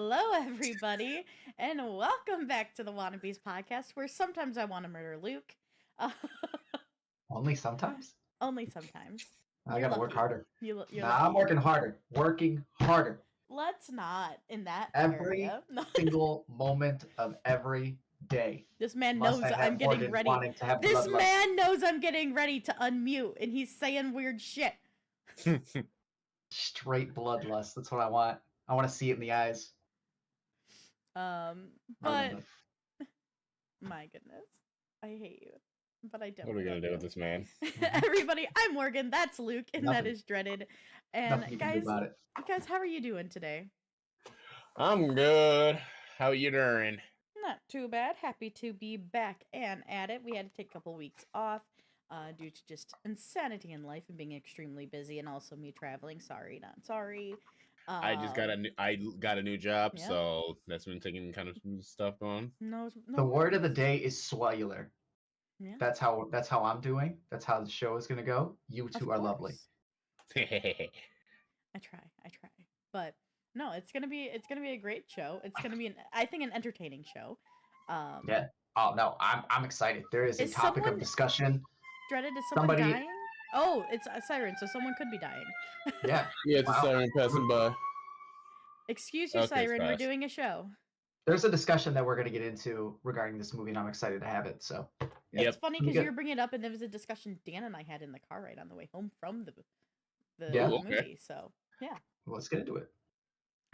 Hello, everybody, and welcome back to the Wannabes podcast, where sometimes I want to murder Luke. Uh, Only sometimes? only sometimes. I You're gotta work lucky. harder. You're Nah, I'm lucky. working harder. Working harder. Let's not in that Every area. No. single moment of every day. This man Must knows I I'm have getting Morgan ready. wanting to have This bloodlust. man knows I'm getting ready to unmute, and he's saying weird shit. Straight bloodlust. That's what I want. I want to see it in the eyes. But my goodness, I hate you, but I don't. What are we gonna do with this man? Everybody, I'm Morgan. That's Luke, and that Nothing. is Dreaded. And Nothing you can do about it. guys, how are you doing today? I'm good. How you doing? Not too bad. Happy to be back and at it. We had to take a couple weeks off due to just insanity in life and being extremely busy, and also me traveling. Sorry, not sorry. I got a new job, yeah. so that's been taking kind of some stuff going. No The word of the worries. day is swellular. Yeah, That's how I'm doing. That's how the show is gonna go. You of two are lovely. course. I try, but no, it's gonna be a great show. It's gonna be I think an entertaining show. Yeah. Oh no, I'm excited. There is a Is topic someone- of discussion. Dreaded, is someone Somebody- dying? Oh, it's a siren, so someone could be dying. Yeah. Yeah, it's Wow. a siren passing by. Excuse you, Okay, siren. We're fast. doing a show. There's a discussion that we're going to get into regarding this movie, and I'm excited to have it. So, Yep. It's funny We because get- you were bringing it up, and there was a discussion Dan and I had in the car right on the way home from the Yeah. Ooh, okay. movie. So let's get into it.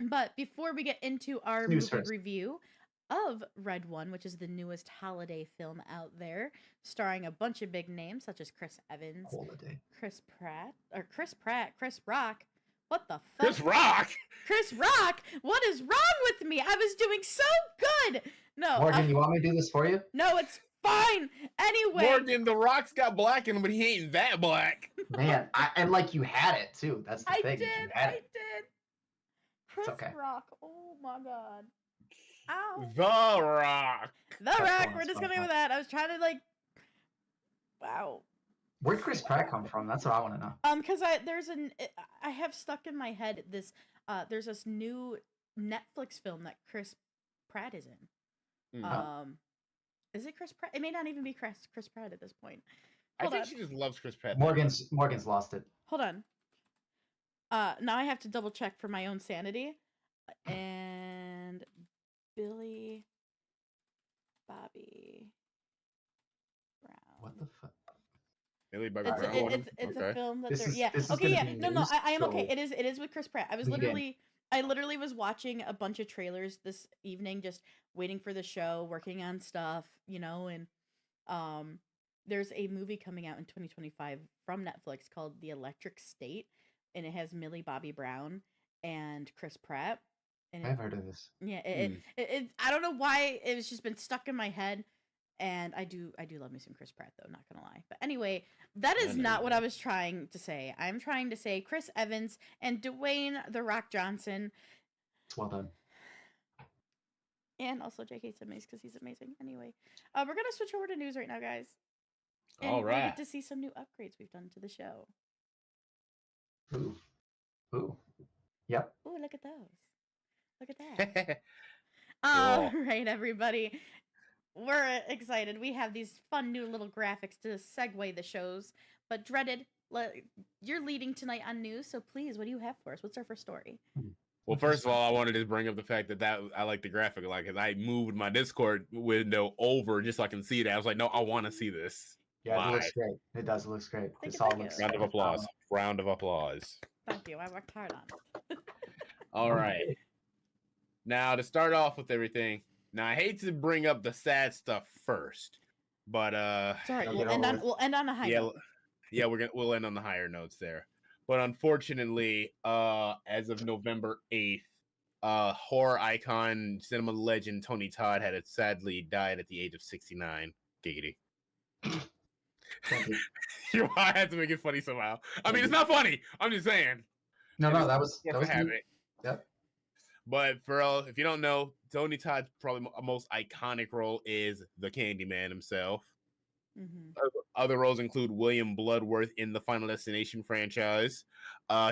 But before we get into our News movie first. review of Red One, which is the newest holiday film out there, starring a bunch of big names such as Chris Evans, Holiday. Chris Rock. What the fuck? Chris Rock. Chris Rock. What is wrong with me? I was doing so good. No, Morgan, you want me to do this for you? no, it's fine. Anyway, Morgan, the Rock's got black in him, but he ain't that black. Man, and like you had it too. That's the I thing. is did. You had I it. did. Chris okay. Rock. Oh my god. Ow. The Rock. The That's Rock. fine, We're that's just fine, going with that. I was trying to like. Wow. Where'd Chris Pratt come from? That's what I want to know. Because I have stuck in my head this there's this new Netflix film that Chris Pratt is in. Mm. Is it Chris Pratt? It may not even be Chris Pratt at this point. I Hold think on. she just loves Chris Pratt. Morgan's lost it. Hold on. Now I have to double check for my own sanity. And Billy Bobby Brown. What the fuck? Billy Bobby It's Brown. it's Okay. a film that This they're is- yeah. this is Okay, gonna yeah. be No, news, I am okay. so It is with Chris Pratt. I was lead in. literally was watching a bunch of trailers this evening, just waiting for the show, working on stuff, and there's a movie coming out in 2025 from Netflix called The Electric State, and it has Millie Bobby Brown and Chris Pratt. And I've heard of this. yeah, it I don't know why it's just been stuck in my head, and I do love me some Chris Pratt though, not gonna lie. But anyway, that is I know not you what do. I was trying to say. I'm trying to say Chris Evans and Dwayne The Rock Johnson, It's well done. and also J.K. Simmons because he's amazing. Anyway, we're gonna switch over to news right now, guys. And All we right. get to see some new upgrades we've done to the show. Ooh. Ooh. Yep. Ooh, look at those! Look at that! Cool. All right, everybody. We're excited. We have these fun new little graphics to segue the shows. But Dreaded, you're leading tonight on news, so please, what do you have for us? What's our first story? Well, first of all, I wanted to bring up the fact that I like the graphic a lot because I moved my Discord window over just so I can see that. I was like, no, I want to see this. Yeah, it looks Live. great. It does. It looks great. Thank This you, all thank looks you. Round of applause. Round of applause. Thank you. I worked hard on it. All right. Now to start off with everything. Now I hate to bring up the sad stuff first, but It's all right. I'll We'll get end over on it. we'll end on a high yeah, note. yeah, we'll end on the higher notes there. But unfortunately, as of November 8th, horror icon, cinema legend Tony Todd had sadly died at the age of 69. Giggity. Thank I had to make it funny somehow. I mean, it's not funny. I'm just saying. No, It that was was forced to have neat. it. Yep. But for all, if you don't know, Tony Todd's probably most iconic role is the Candyman himself. Hmm. Other roles include William Bloodworth in the Final Destination franchise.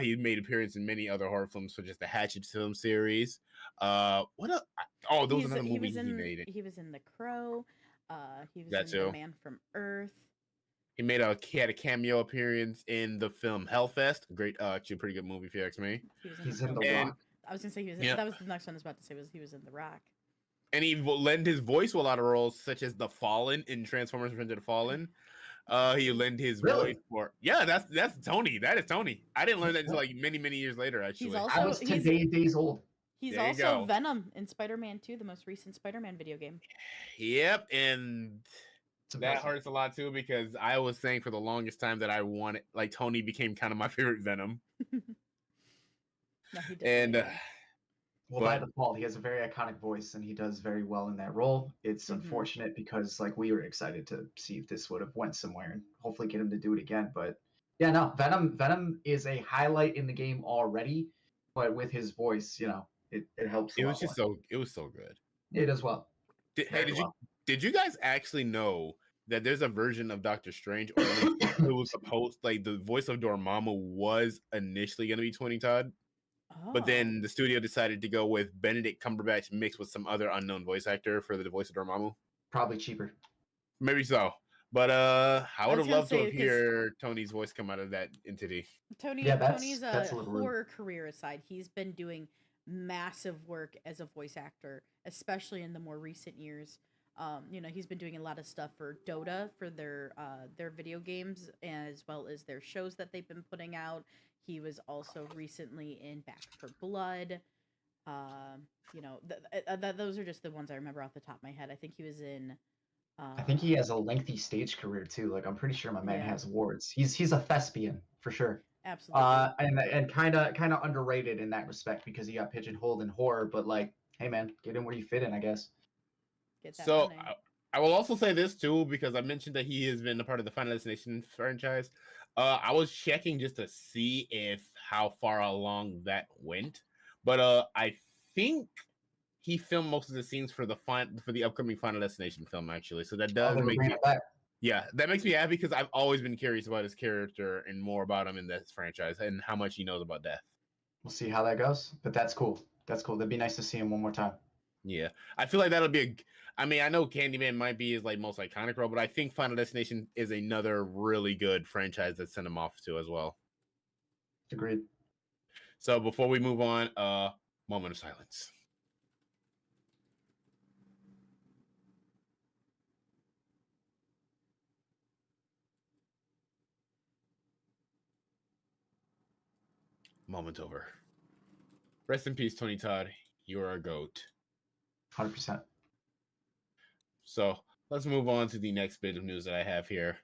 He made appearance in many other horror films, such as the Hatchet film series. What else? Oh, there was another movie he made. He was in The Crow. He was That in The too. Man from Earth. He had a cameo appearance in the film Hellfest. Great, actually, pretty good movie if you ask me. He was in He's The in Crow. The And Rock. I was gonna say he was. yeah, That was the next one I was about to say. Was he was in The Rock? and he lent his voice to a lot of roles, such as the Fallen in Transformers: Revenge of the Fallen. He lent his Really? voice for that's Tony. That is Tony. I didn't learn that until like many years later. Actually, also- I was 10 days old. He's There you also go. Venom in Spider-Man 2, the most recent Spider-Man video game. Yep, and It's that impressive. hurts a lot too because I was saying for the longest time that I wanted like Tony became kind of my favorite Venom, No, he did and really well. Well, by but default, he has a very iconic voice, and he does very well in that role. It's Mhm. unfortunate because like we were excited to see if this would have went somewhere and hopefully get him to do it again. But yeah, no, Venom is a highlight in the game already, but with his voice, it helps a it lot was just more. it was so good. It as well. Hey, Very well. did you guys actually know that there's a version of Doctor Strange, or at least it was supposed like the voice of Dormammu was initially going to be Tony Todd, but Oh. then the studio decided to go with Benedict Cumberbatch mixed with some other unknown voice actor for the voice of Dormammu. Probably cheaper. Maybe so, but I would was have gonna loved to say, have 'cause- heard Tony's voice come out of that entity. Yeah, Tony's that's a little rude. horror career aside, he's been doing massive work as a voice actor, especially in the more recent years. He's been doing a lot of stuff for Dota for their video games as well as their shows that they've been putting out. He was also recently in Back for Blood. Those are just the ones I remember off the top of my head. I think he was in. I think he has a lengthy stage career too. Like I'm pretty sure my man Yeah. has awards. He's a thespian for sure. Absolutely. And kind of underrated in that respect because he got pigeonholed in horror. But like, hey man, get in where you fit in, I guess. Get that So money. I will also say this too because I mentioned that he has been a part of the Final Destination franchise. I was checking just to see how far along that went, but I think he filmed most of the scenes for the upcoming Final Destination film actually. So that Oh, does they were make bringing me it back. yeah, that makes me happy because I've always been curious about his character and more about him in this franchise and how much he knows about death. We'll see how that goes. But that's cool. That's cool. That'd be nice to see him one more time. Yeah, I feel like that'll be I mean, I know Candyman might be his like most iconic role, but I think Final Destination is another really good franchise that sent him off to as well. Agreed. So before we move on, moment of silence. Moment over. Rest in peace, Tony Todd. You're a goat. 100%. So let's move on to the next bit of news that I have here.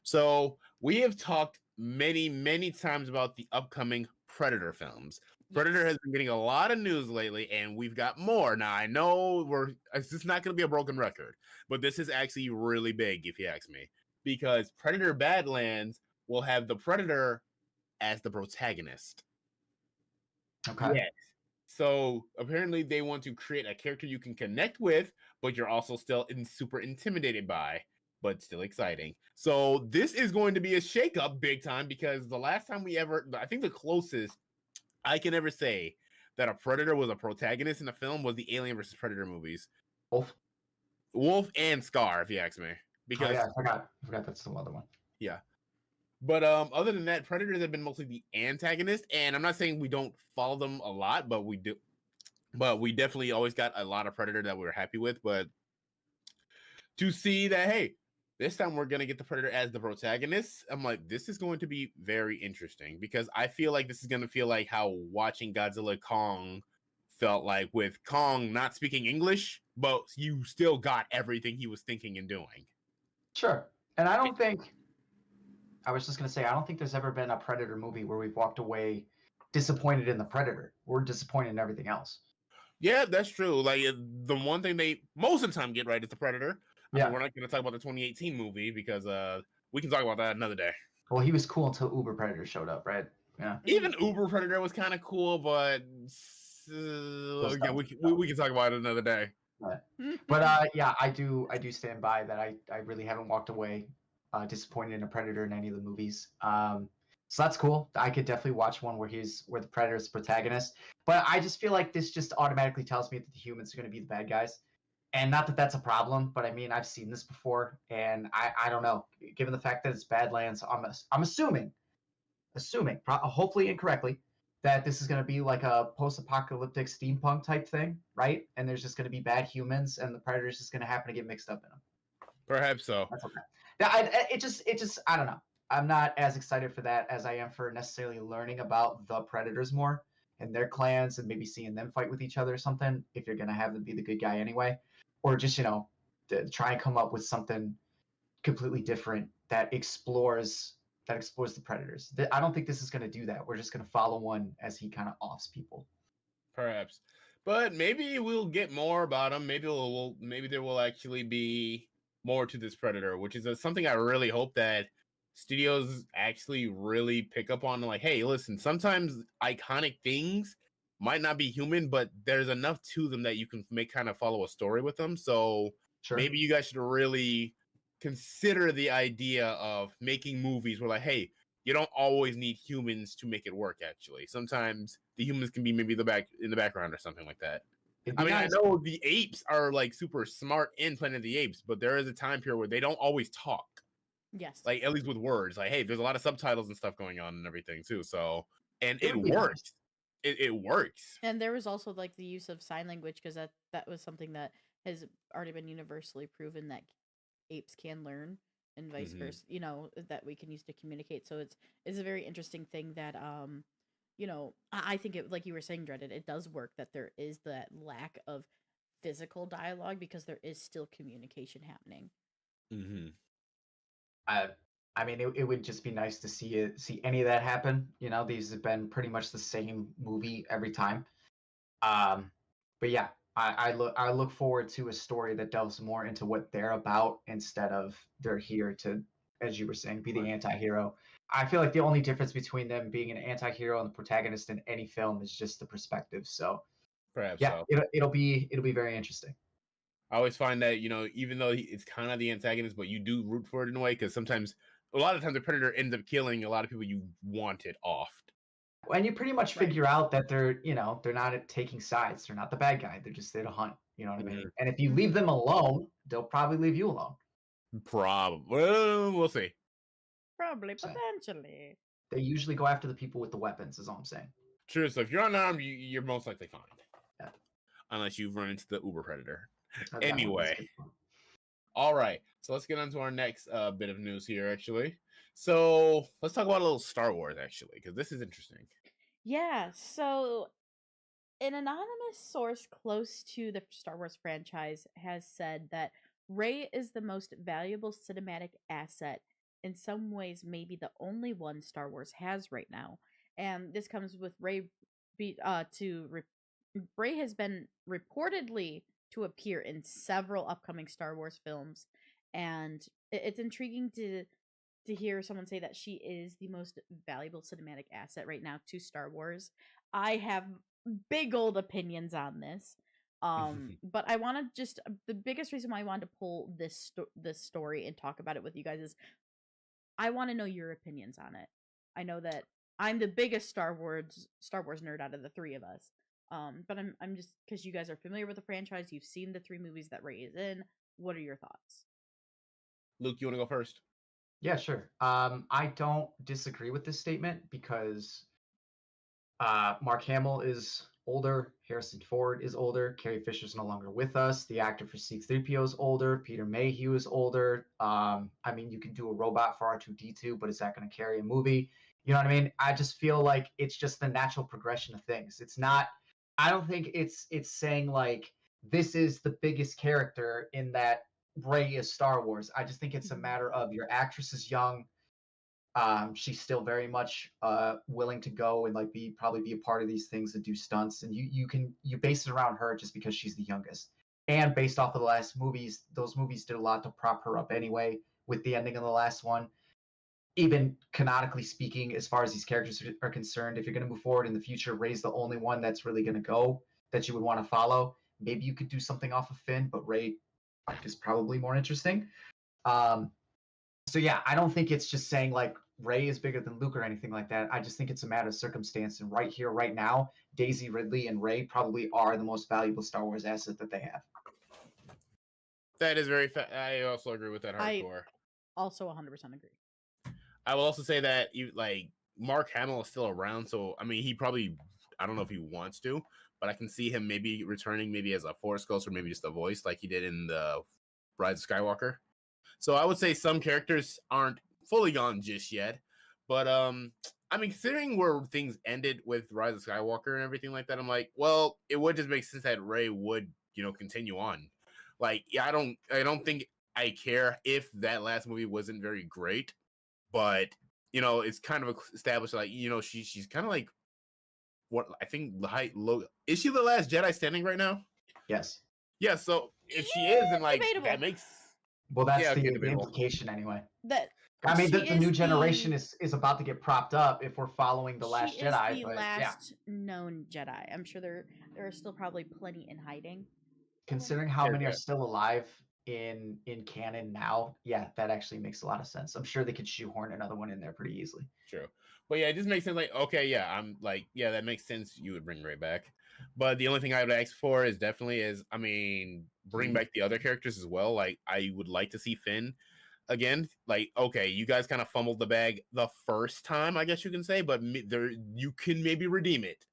So we have talked many times about the upcoming Predator films. Predator has been getting a lot of news lately, and we've got more. Now, I know it's just not going to be a broken record, but this is actually really big, if you ask me, because Predator Badlands will have the Predator as the protagonist. Okay. Yes. So apparently they want to create a character you can connect with, but you're also still super intimidated by, but still exciting. So this is going to be a shakeup big time because the last time I think the closest I can ever say that a Predator was a protagonist in a film was the Alien vs. Predator movies. Wolf and Scar, if you ask me. Because I forgot that's the other one. Yeah. But other than that, Predators have been mostly the antagonist, and I'm not saying we don't follow them a lot, but we do. But we definitely always got a lot of Predator that we were happy with. But to see that, hey, this time we're gonna get the Predator as the protagonist, I'm like, this is going to be very interesting because I feel like this is gonna feel like how watching Godzilla Kong felt like with Kong not speaking English, but you still got everything he was thinking and doing. Sure. And I was just going to say, I don't think there's ever been a Predator movie where we've walked away disappointed in the Predator. We're disappointed in everything else. Yeah, that's true. Like the one thing they most of the time get right is the Predator. I mean, we're not going to talk about the 2018 movie because we can talk about that another day. Well, he was cool until Uber Predator showed up, right? Yeah. Even Uber Predator was kind of cool, but again, we can talk about it another day. But yeah, I do stand by that. I really haven't walked away disappointed in a Predator in any of the movies. So that's cool. I could definitely watch one where the Predator's the protagonist. But I just feel like this just automatically tells me that the humans are going to be the bad guys. And not that that's a problem, but I mean, I've seen this before, and I don't know. Given the fact that it's Badlands, I'm assuming, hopefully incorrectly, that this is going to be like a post-apocalyptic steampunk type thing, right? And there's just going to be bad humans, and the Predator's just going to happen to get mixed up in them. Perhaps so. That's okay. It just I don't know. I'm not as excited for that as I am for necessarily learning about the Predators more and their clans and maybe seeing them fight with each other or something. If you're gonna have them be the good guy anyway, or just to try and come up with something completely different that explores the Predators. I don't think this is gonna do that. We're just gonna follow one as he kind of offs people. Perhaps, but maybe we'll get more about him. Maybe there will actually be more to this Predator, which is something I really hope that studios actually really pick up on. Like, hey, listen, sometimes iconic things might not be human, but there's enough to them that you can kind of follow a story with them. So Sure. maybe you guys should really consider the idea of making movies where, like, hey, you don't always need humans to make it work. Actually, sometimes the humans can be maybe in the background or something like that. I mean, nice. I know the apes are like super smart in Planet of the Apes, but there is a time period where they don't always talk. Yes. Like, at least with words. Like, hey, there's a lot of subtitles and stuff going on and everything too. So, and it works. Nice. It works. And there was also like the use of sign language, because that was something that has already been universally proven that apes can learn, and vice versa. That we can use to communicate. So it's a very interesting thing that I think it, like you were saying, Dreaded, it does work that there is that lack of physical dialogue because there is still communication happening. Mm-hmm. I mean, it would just be nice to see any of that happen. These have been pretty much the same movie every time. But yeah, I look forward to a story that delves more into what they're about instead of they're here to, as you were saying, be the anti-hero. I feel like the only difference between them being an anti-hero and the protagonist in any film is just the perspective. So perhaps yeah, so. it'll be very interesting. I always find that, even though it's kind of the antagonist, but you do root for it in a way, because a lot of times the Predator ends up killing a lot of people you wanted off. And you pretty much figure out that they're not taking sides. They're not the bad guy. They're just there to hunt. You know what I mean? And if you leave them alone, they'll probably leave you alone. Probably. Well, we'll see. Probably, potentially. They usually go after the people with the weapons, is all I'm saying. True. So if you're unarmed, you're most likely fine. Yeah. Unless you run into the Uber Predator. Anyway. All right. So let's get on to our next bit of news here, actually. So let's talk about a little Star Wars, actually, because this is interesting. Yeah. So an anonymous source close to the Star Wars franchise has said that Rey is the most valuable cinematic asset, in some ways maybe the only one Star Wars has right now. And this comes with Rey Rey has been reportedly to appear in several upcoming Star Wars films, and it's intriguing to hear someone say that she is the most valuable cinematic asset right now to Star Wars. I have big old opinions on this. But I want to just the biggest reason why I wanted to pull this story and talk about it with you guys is I want to know your opinions on it. I know that I'm the biggest Star Wars nerd out of the three of us. But I'm just, because you guys are familiar with the franchise, you've seen the 3 movies that Rey is in. What are your thoughts? Luke, you want to go first? Yeah, sure. I don't disagree with this statement because Mark Hamill is older, Harrison Ford is older, Carrie Fisher's no longer with us, the actor for C-3PO is older, Peter Mayhew is older. I mean, you can do a robot for R2-D2, but is that going to carry a movie? You know what I mean? I just feel like it's just the natural progression of things. It's not, I don't think it's saying like this is the biggest character in that Rey is Star Wars. I just think it's a matter of your actress is young. She's still very much willing to go and like probably be a part of these things and do stunts, and you base it around her just because she's the youngest. And based off of the last movies, those movies did a lot to prop her up anyway with the ending of the last one. Even canonically speaking, as far as these characters are concerned, if you're going to move forward in the future, Rey's the only one that's really going to go that you would want to follow. Maybe you could do something off of Finn, but Rey is probably more interesting. So yeah, I don't think it's just saying like Rey is bigger than Luke or anything like that. I just think it's a matter of circumstance. And right here, right now, Daisy Ridley and Rey probably are the most valuable Star Wars asset that they have. That is very. I also agree with that hardcore. Also 100% agree. I will also say that like Mark Hamill is still around, so I mean, he probably, I don't know if he wants to, but I can see him maybe returning, maybe as a Force Ghost or maybe just a voice like he did in the Rise of Skywalker. So I would say some characters aren't fully gone just yet, but I mean, considering where things ended with Rise of Skywalker and everything like that, I'm like, well, it would just make sense that Rey would, continue on. Like, yeah, I don't think I care if that last movie wasn't very great, but it's kind of established, like, she's kind of like what I think is she the last Jedi standing right now? Yes. Yeah. So if she is, then like debatable. that makes that's the implication anyway. That I mean, the new generation is about to get propped up if we're following the Last Jedi. She is the last yeah. known Jedi. I'm sure there are still probably plenty in hiding. Considering how many are still alive in canon now, yeah, that actually makes a lot of sense. I'm sure they could shoehorn another one in there pretty easily. True. But yeah, it just makes sense. Like, okay, yeah, I'm like, yeah, that makes sense. You would bring Rey back. But the only thing I would ask for is I mean, bring back the other characters as well. Like, I would like to see Finn again. Like, okay, you guys kind of fumbled the bag the first time, I guess you can say, but you can maybe redeem it.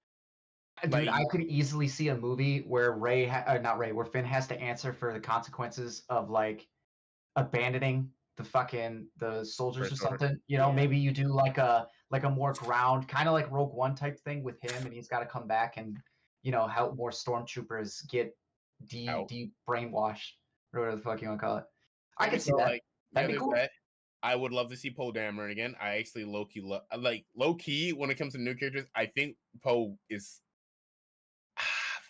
Dude, like, I could easily see a movie where where Finn has to answer for the consequences of like abandoning the soldiers or something. Maybe you do like a more ground, kind of like Rogue One type thing with him, and he's got to come back and help more stormtroopers get brainwashed or whatever the fuck you want to call it. I could see that. Like, that'd be cool. I would love to see Poe Dameron again. I actually low key when it comes to new characters. I think Poe is.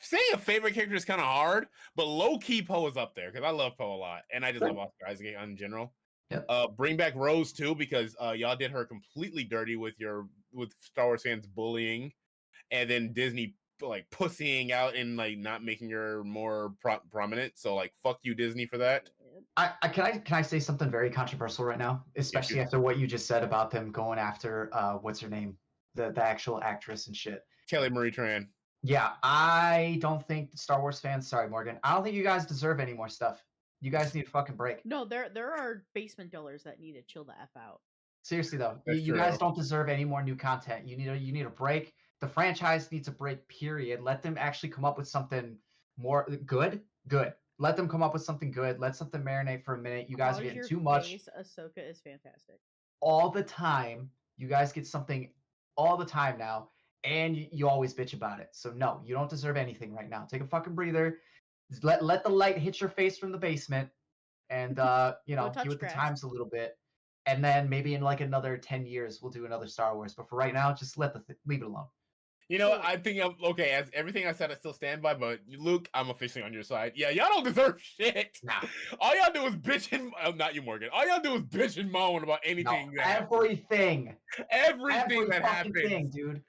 Saying a favorite character is kind of hard, but low-key Poe is up there because I love Poe a lot, and I just love Oscar Isaac in general. Yep. Bring back Rose too, because y'all did her completely dirty with Star Wars fans bullying, and then Disney like pussying out and like not making her more prominent. So like, fuck you, Disney, for that. Can I say something very controversial right now, especially after what you just said about them going after what's her name, the actual actress and shit, Kelly Marie Tran. Yeah, I don't think Star Wars fans. Sorry, Morgan. I don't think you guys deserve any more stuff. You guys need a fucking break. No, there are basement dwellers that need to chill the F out. Seriously though, you guys don't deserve any more new content. You need a break. The franchise needs a break. Period. Let them actually come up with something more good. Good. Let them come up with something good. Let something marinate for a minute. You guys are getting too much. Ahsoka is fantastic. All the time. You guys get something all the time now. And you always bitch about it. So no, you don't deserve anything right now. Take a fucking breather. Let the light hit your face from the basement, and get with the times a little bit. And then maybe in like another 10 years we'll do another Star Wars. But for right now, just leave it alone. I think okay. As everything I said, I still stand by. But Luke, I'm officially on your side. Yeah, y'all don't deserve shit. Nah. All y'all do is bitch and not you, Morgan. All y'all do is bitch and moan about anything. No, everything that happens, dude.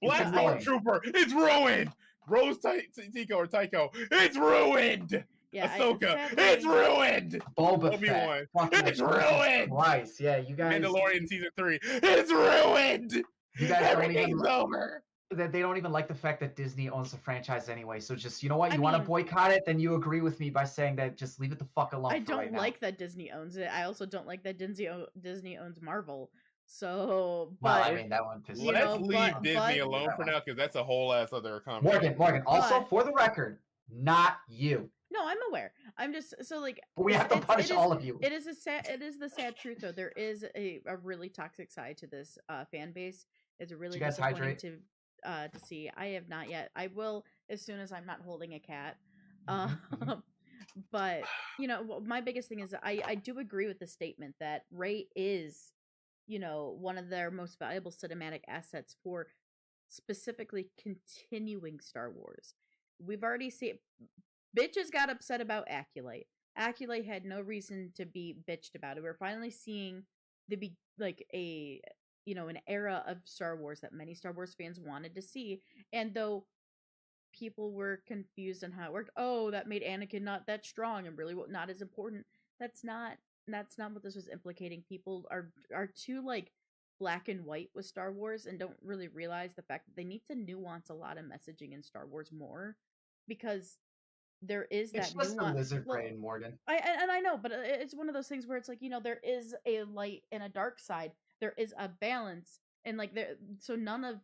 Black Stormtrooper, it's ruined. Rose Tycho, it's ruined. Yeah, Ahsoka, it's ruined. Boba Fett, it's ruined. Twice, yeah, you guys. Mandalorian season 3, it's ruined. You guys everything's over. They don't even like the fact that Disney owns the franchise anyway. So just you want to boycott it, then you agree with me by saying that just leave it the fuck alone. I don't like that Disney owns it. I also don't like that Disney owns Marvel. So, but I mean that one pisses me off. Let's leave Disney alone for now because that's a whole ass other conversation. Morgan. Also, for the record, not you. No, I'm aware. I'm just so like. But we have to punish all of you. It is the sad truth though. There is a really toxic side to this fan base. It's really disappointing to see. I have not yet. I will as soon as I'm not holding a cat. But my biggest thing is I do agree with the statement that Rey is one of their most valuable cinematic assets for specifically continuing Star Wars. We've already seen bitches got upset about Acolyte. Acolyte had no reason to be bitched about it. We're finally seeing an era of Star Wars that many Star Wars fans wanted to see. And though people were confused on how it worked, that made Anakin not that strong and really not as important. That's not that's not what this was implicating. People are too like black and white with Star Wars and don't really realize the fact that they need to nuance a lot of messaging in Star Wars more because there is It's that just the nuance. lizard Well, brain, Morgan. and I know, but it's one of those things where it's like, there is a light and a dark side. There is a balance, and like so none of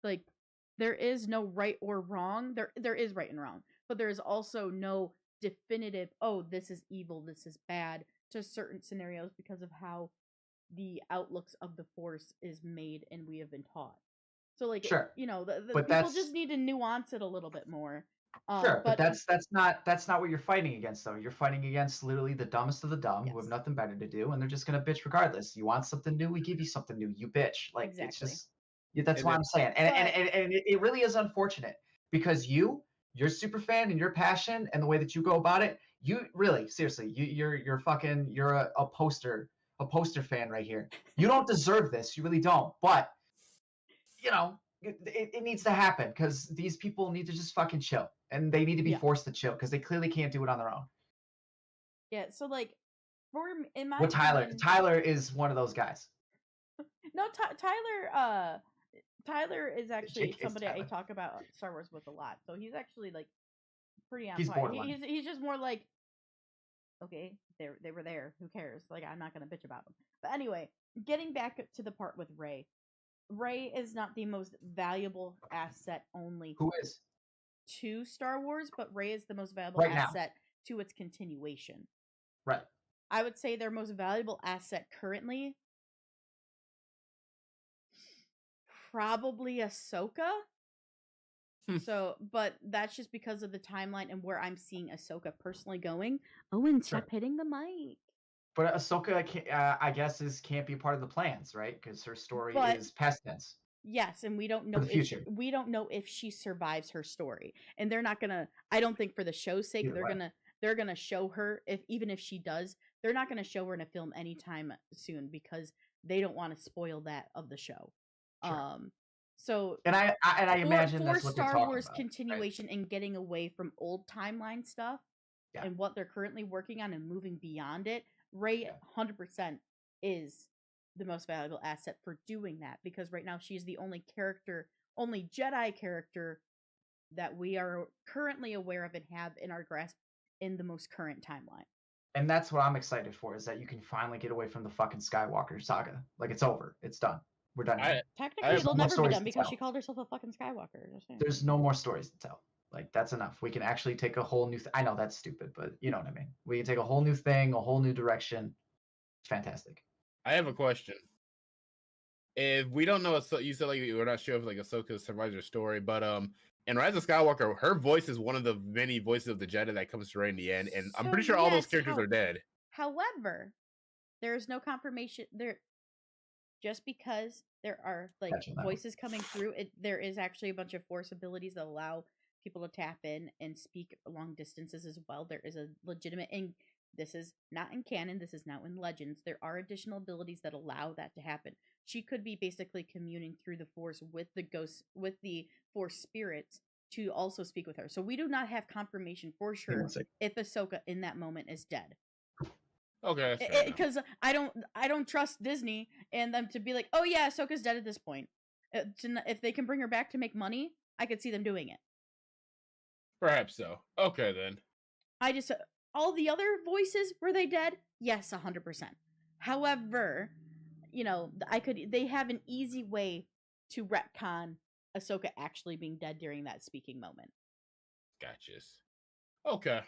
like there is no right or wrong. There is right and wrong, but there is also no definitive. Oh, this is evil. This is bad to certain scenarios because of how the outlooks of the Force is made, and we have been taught. So like, Sure, the but people just that's need to nuance it a little bit more. sure, but But that's not what you're fighting against, though. You're fighting against literally the dumbest of the dumb who have yes, nothing better to do, and they're just gonna bitch regardless. You want something new, we give you something new. You bitch. Like it's exactly. just that's And what then I'm saying, and and But and, and it really is unfortunate because you're super fan and your passion and the way that you go about it. You really seriously, you're fucking you're a poster fan right here. You don't deserve this. You really don't. But it needs to happen because these people need to just fucking chill and they need to be yeah, forced to chill because they clearly can't do it on their own. yeah. So like, in my Well, Tyler, opinion, Tyler is one of those guys. no, Tyler is actually JK's somebody I Tyler. talk about Star Wars with a lot. So he's actually like pretty on He's point. borderline. He's just more like, okay, they were there. Who cares? Like, I'm not gonna bitch about them. But anyway, getting back to the part with Rey. Rey is not the most valuable asset only Who is to Star Wars, but Rey is the most valuable right now? asset to its continuation. Right. I would say their most valuable asset currently, probably Ahsoka. So, but that's just because of the timeline and where I'm seeing Ahsoka personally going. Owen, stop Sure. hitting the mic. But Ahsoka, I guess, can't be part of the plans, right? Because her story But is past tense yes, and we don't for know the if future. we don't know if she survives her story, and they're not gonna. I don't think for the show's sake Either way. they're gonna show her, if even if she does, they're not gonna show her in a film anytime soon because they don't want to spoil that of the show. Sure. So And I imagine for that's what they're Star talking Wars about, right? continuation and getting away from old timeline stuff Yeah. and what they're currently working on and moving beyond it, Rey Yeah. 100% is the most valuable asset for doing that because right now she's the only Jedi character that we are currently aware of and have in our grasp in the most current timeline. And that's what I'm excited for, is that you can finally get away from the fucking Skywalker saga. Like, it's over. It's done. We're done here. Technically, There's it'll no more never be stories done to because tell. she called herself a fucking Skywalker. Just saying. There's no more stories to tell. Like, that's enough. We can actually take a whole new I know that's stupid, but you know what I mean. We can take a whole new thing, a whole new direction. It's fantastic. I have a question. If we don't know, you said like we're not sure if like Ahsoka survives her story, but in Rise of Skywalker, her voice is one of the many voices of the Jedi that comes to her in the end, and I'm So, pretty sure all those yes, characters are dead. However, there is no confirmation there. Just because there are like Gotcha, no. voices coming through, there is actually a bunch of Force abilities that allow people to tap in and speak long distances as well. There is a legitimate, and this is not in canon. This is now in Legends. There are additional abilities that allow that to happen. She could be basically communing through the Force with the ghosts, with the Force spirits to also speak with her. So we do not have confirmation for Hang on sure a second. if Ahsoka in that moment is dead. Okay, that's fair enough. Because I don't trust Disney and them to be like, oh yeah, Ahsoka's dead at this point. If they can bring her back to make money, I could see them doing it. Perhaps so. Okay then. I just all the other voices, were they dead? Yes, 100%. However, they have an easy way to retcon Ahsoka actually being dead during that speaking moment. Gotchas. Okay.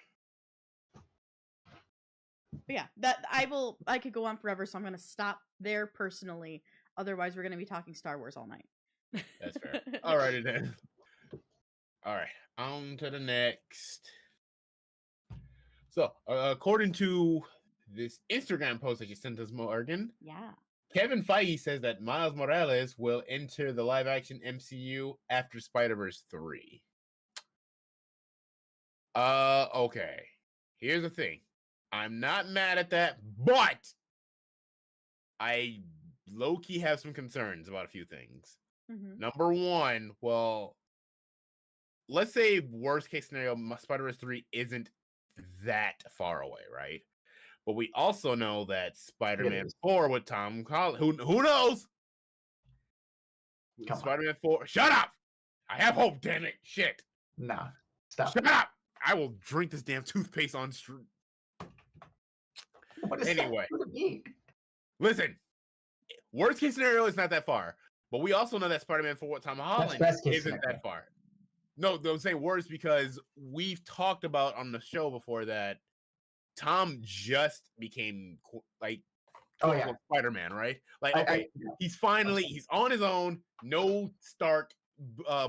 But yeah, that I could go on forever, so I'm gonna stop there personally. Otherwise, we're gonna be talking Star Wars all night. That's fair. Alrighty then. All right, on to the next. So, according to this Instagram post that you sent us, Morgan, Yeah. Kevin Feige says that Miles Morales will enter the live-action MCU after Spider-Verse 3. Okay. Here's the thing. I'm not mad at that, but I low-key have some concerns about a few things. Mm-hmm. Number one, well, let's say worst case scenario, Spider-Verse 3 isn't that far away, right? But we also know that Spider-Man is. 4 with Tom Holland. Who knows? Come on. Spider-Man 4. Shut up! I have hope, damn it. Shit. Nah, stop. Shut up! I will drink this damn toothpaste on street. What is Anyway. that? What do you mean? Listen, worst case scenario is not that far. But we also know that Spider-Man 4 with Tom Holland best case isn't scenario. that far. No, I'm saying worse because we've talked about on the show before that Tom just became like Spider-Man, right? Like, okay, he's on his own, no Stark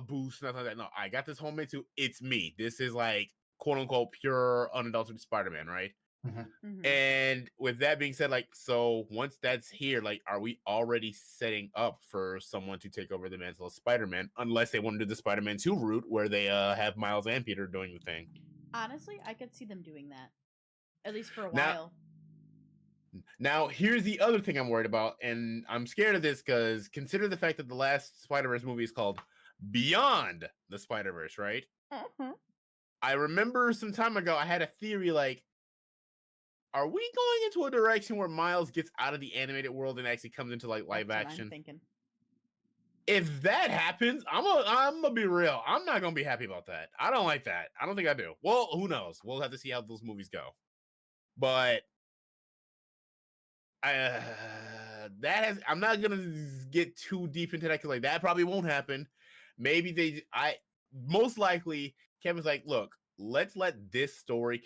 boost, nothing like that. No, I got this homemade suit. It's me. This is like quote unquote pure unadulterated Spider-Man, right? Mhm. And with that being said, like, so once that's here, like, are we already setting up for someone to take over the mantle of Spider-Man? Unless they want to do the Spider-Man 2 route where they have Miles and Peter doing the thing. Honestly, I could see them doing that, at least for a while. Now, here's the other thing I'm worried about, and I'm scared of this because consider the fact that the last Spider-Verse movie is called Beyond the Spider-Verse, right? Mm-hmm. I remember some time ago I had a theory like, are we going into a direction where Miles gets out of the animated world and actually comes into like live That's what action? I'm thinking. If that happens, I'm gonna be real. I'm not gonna be happy about that. I don't like that. I don't think I do. Well, who knows? We'll have to see how those movies go. But I'm not gonna get too deep into that because like that probably won't happen. Maybe most likely Kevin's like, look, let's let this story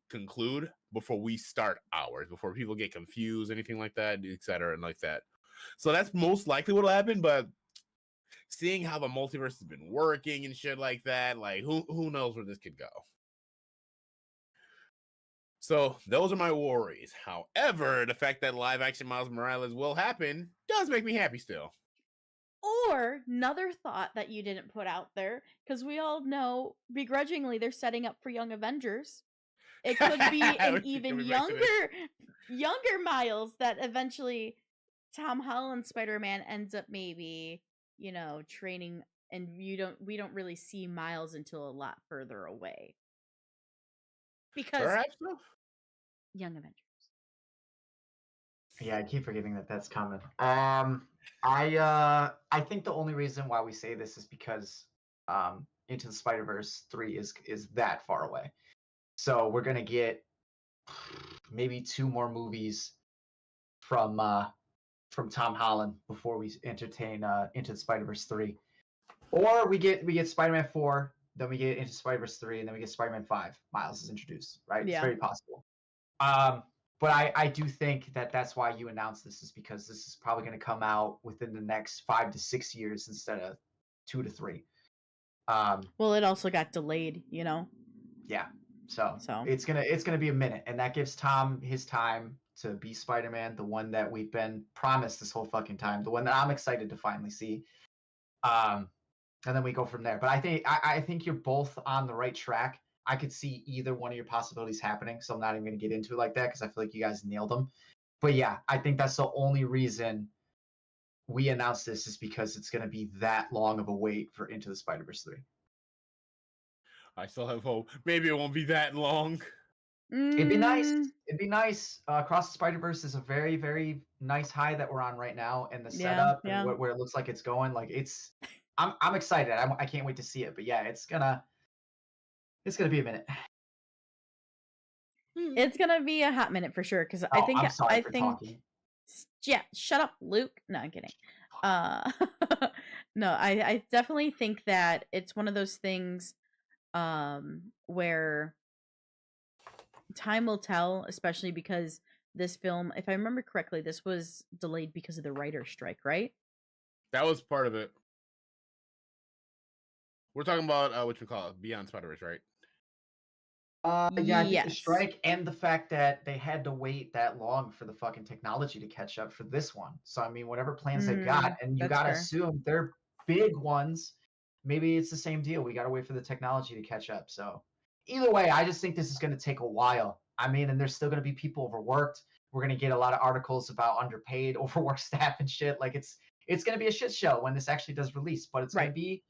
conclude before we start ours, before people get confused, anything like that, etc. and like that. So that's most likely what'll happen. But seeing how the multiverse has been working and shit like that, like who knows where this could go. So those are my worries. However, the fact that live action Miles Morales will happen does make me happy still. Or another thought that you didn't put out there, because we all know begrudgingly they're setting up for Young Avengers. It could be an even younger Miles that eventually Tom Holland Spider-Man ends up maybe, training, and we don't really see Miles until a lot further away. Because perhaps so. Young Avengers. Yeah, I keep forgetting that that's coming. I think the only reason why we say this is because Into the Spider-Verse 3 is that far away. So we're gonna get maybe 2 more movies from Tom Holland before we entertain Into the Spider-Verse 3. Or we get Spider-Man 4, then we get Into Spider-Verse 3, and then we get Spider-Man 5. Miles is introduced, right? Yeah. It's very possible. But I do think that that's why you announced this, is because this is probably going to come out within the next 5 to 6 years instead of 2 to 3. Well, it also got delayed, Yeah. So it's gonna be a minute, and that gives Tom his time to be Spider-Man, the one that we've been promised this whole fucking time, the one that I'm excited to finally see. And then we go from there. But I think you're both on the right track. I could see either one of your possibilities happening, so I'm not even going to get into it like that because I feel like you guys nailed them. But yeah, I think that's the only reason we announced this, is because it's going to be that long of a wait for Into the Spider-Verse 3. I still have hope. Maybe it won't be that long. It'd be nice. It'd be nice. Across the Spider-Verse is a very, very nice high that we're on right now, and the setup and where it looks like it's going. Like I'm excited. I can't wait to see it. But yeah, it's gonna be a minute. It's gonna be a hot minute for sure. Because I think talking. Yeah, shut up, Luke. No, I'm kidding. No, I definitely think that it's one of those things where time will tell, especially because this film, if I remember correctly, this was delayed because of the writer's strike, right? That was part of it. We're talking about what we call it, Beyond Spider-Verse, right? Yeah, I think the strike and the fact that they had to wait that long for the fucking technology to catch up for this one. So I mean, whatever plans they got, and you gotta assume they're big ones. Maybe it's the same deal. We gotta wait for the technology to catch up. So either way, I just think this is gonna take a while. I mean, and there's still gonna be people overworked. We're gonna get a lot of articles about underpaid, overworked staff and shit. Like it's gonna be a shit show when this actually does release, but it's gonna be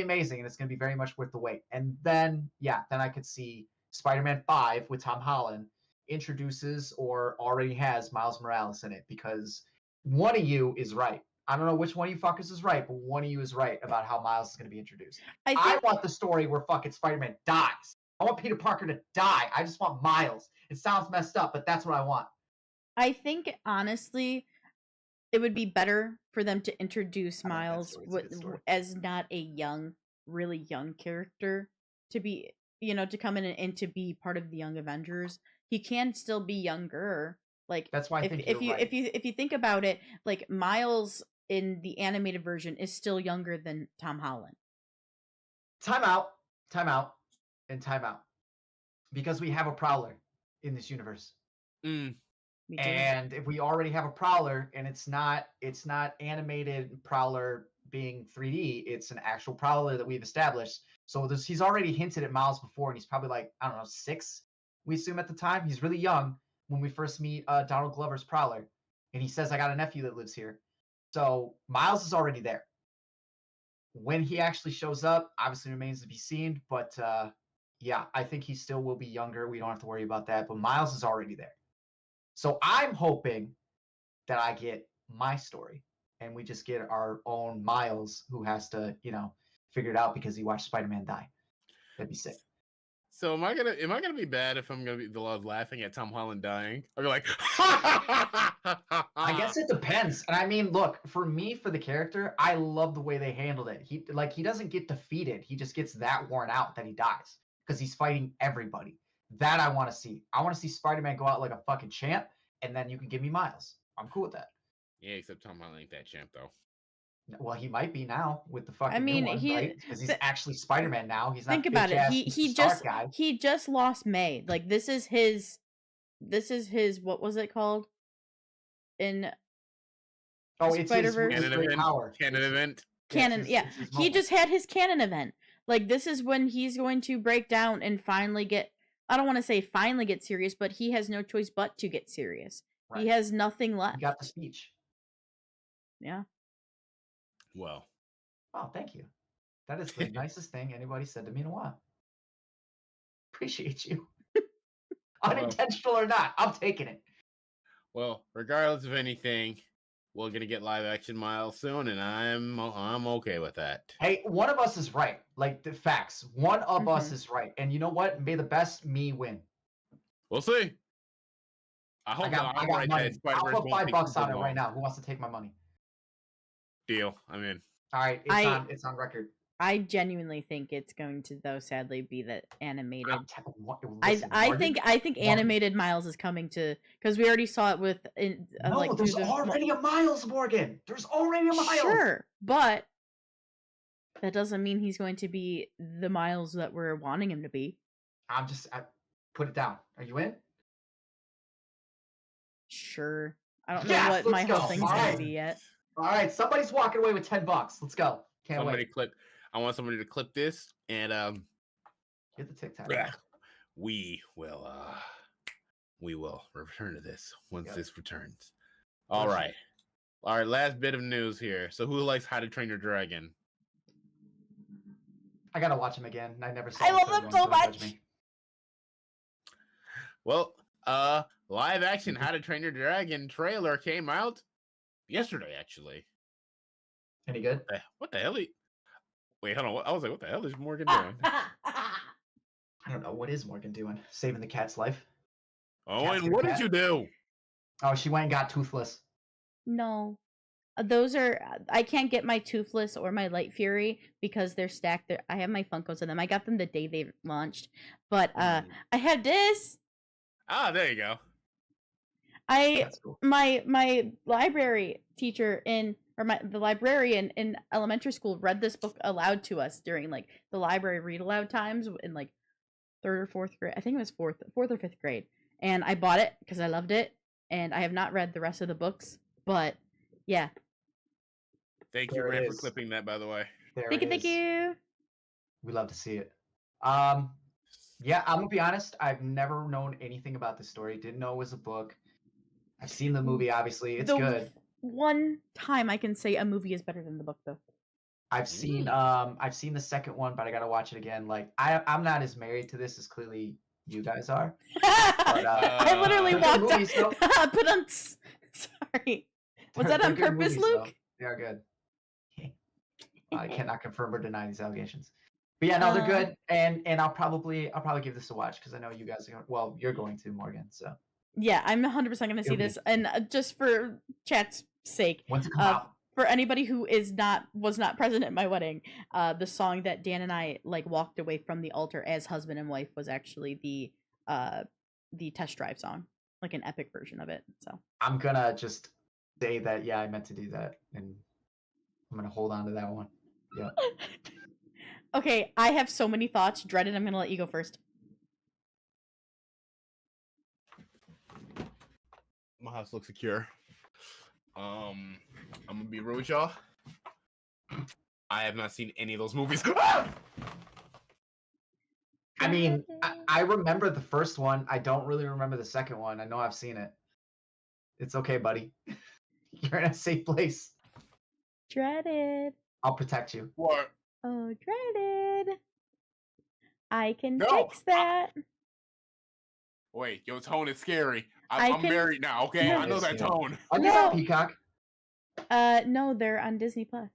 amazing, and it's gonna be very much worth the wait. And then I could see Spider-Man 5 with Tom Holland introduces or already has Miles Morales in it, because one of you is right. I don't know which one of you fuckers is right, but one of you is right about how Miles is going to be introduced. I I think want the story where fucking Spider-Man dies. I want Peter Parker to die. I just want Miles. It sounds messed up, but that's what I want. honestly, it would be better for them to introduce I like that Miles story. It's a good story. as not a really young character to be, to come in and to be part of the Young Avengers. He can still be younger. Like That's why I think if you're right. if you think about it, like Miles in the animated version is still younger than Tom Holland. Time out, and time out. Because we have a Prowler in this universe. Mm. We do. And if we already have a Prowler and it's not animated Prowler being 3D, it's an actual Prowler that we've established. So he's already hinted at Miles before, and he's probably like, I don't know, 6, we assume at the time. He's really young when we first meet Donald Glover's Prowler. And he says, I got a nephew that lives here. So Miles is already there. When he actually shows up, obviously remains to be seen, but yeah, I think he still will be younger. We don't have to worry about that, but Miles is already there. So I'm hoping that I get my story and we just get our own Miles who has to, figure it out because he watched Spider-Man die. That'd be sick. So am I gonna be bad if I'm gonna be the love laughing at Tom Holland dying? I'll be like, I guess it depends. And I mean, look, for me, for the character, I love the way they handled it. He doesn't get defeated. He just gets that worn out that he dies because he's fighting everybody. That I want to see. I want to see Spider-Man go out like a fucking champ, and then you can give me Miles. I'm cool with that. Yeah, except Tom Holland ain't that champ though. Well, he might be now with the fucking I mean, new one, right? Because he's actually Spider-Man now. He's not think about it. guy. He just lost May. Like this is his what was it called? In it's his Spider-Verse? Canon great event. power. Canon event. Canon, yeah. It's his He moment. just had his canon event. Like this is when he's going to break down and finally get, I don't want to say finally get serious, but he has no choice but to get serious. Right. He has nothing left. He got the speech. Yeah. Well, Oh, thank you. That is the nicest thing anybody said to me in a while. Appreciate you. Unintentional or not, I'm taking it. well, regardless of anything, we're gonna get live action Miles soon, and I'm okay with that. Hey, one of us is right. Like the facts. One of us Mhm. is right. And you know what? May the best me win. We'll see. I I hope got I'm right money. that Spider-Verse I'll put won't take $5 too on it long. right now. Who wants to take my money? Deal. I'm in. All right, it's on record. I genuinely think it's going to, though, sadly, be the animated. Listen, I Morgan, think animated Miles is coming to, because we already saw it with No, like there's through the already a Miles, Morgan. There's already a Miles. Sure, but that doesn't mean he's going to be the Miles that we're wanting him to be. I put it down. Are you in? Sure. I don't Yes, know what let's my go. whole thing's All going right. to be yet. All right, somebody's walking away with $10. Let's go. Can't Somebody wait. clip. I want somebody to clip this, and Get the TikTok. we will return to this once Yep. this returns. All right. Last bit of news here. So, who likes How to Train Your Dragon? I gotta watch him again. I never saw. I the love third them one, so don't judge much. me. Well, live action How to Train Your Dragon trailer came out yesterday, actually. Any good? What the hell? Wait, hold on. I was like, what the hell is Morgan doing? I don't know. What is Morgan doing? Saving the cat's life? Oh, Cat's and gonna what did cat? you do? Oh, she went and got Toothless. No. Those are, I can't get my Toothless or my Light Fury because they're stacked. I have my Funkos in them. I got them the day they launched. But I have this. Ah, there you go. That's cool. My library teacher the librarian in elementary school read this book aloud to us during like the library read aloud times in like 3rd or 4th grade. I think it was 4th or 5th grade. And I bought it because I loved it. And I have not read the rest of the books, but yeah. Thank you, There it Brand, for is. clipping that, by the way. There Thank it you, thank is. you. We love to see it. Yeah, I'm gonna be honest. I've never known anything about this story. Didn't know it was a book. I've seen the movie. Obviously, it's The good. One time I can say a movie is better than the book, though. I've seen the second one, but I gotta watch it again. Like I'm not as married to this as clearly you guys are. I literally they're good walked movies, though. out. But I'm sorry. Was that They're on good purpose, movies, though. Luke? They are good. I cannot confirm or deny these allegations. But yeah, no, they're good, and I'll probably give this a watch because I know you guys are going. Well, you're going to, Morgan. So Yeah, I'm 100% going to see It'll be- this. And just for chat's sake, once it comes out, for anybody who was not present at my wedding, the song that Dan and I like walked away from the altar as husband and wife was actually the Test Drive song, like an epic version of it. So I'm gonna just say that I meant to do that, and I'm gonna hold on to that one. Yeah. okay, I have so many thoughts. Dreaded, I'm gonna let you go first. My house looks secure. I'm gonna be real with y'all. I have not seen any of those movies. I mean, I remember the first one. I don't really remember the second one. I know I've seen it. It's okay, buddy. You're in a safe place. Dreaded. I'll protect you. What? Oh, Dreaded. I can No, fix that. Wait, your tone is scary. I I'm can- married now, okay? No. I know that tone. Are they No. on Peacock? No, they're on Disney Plus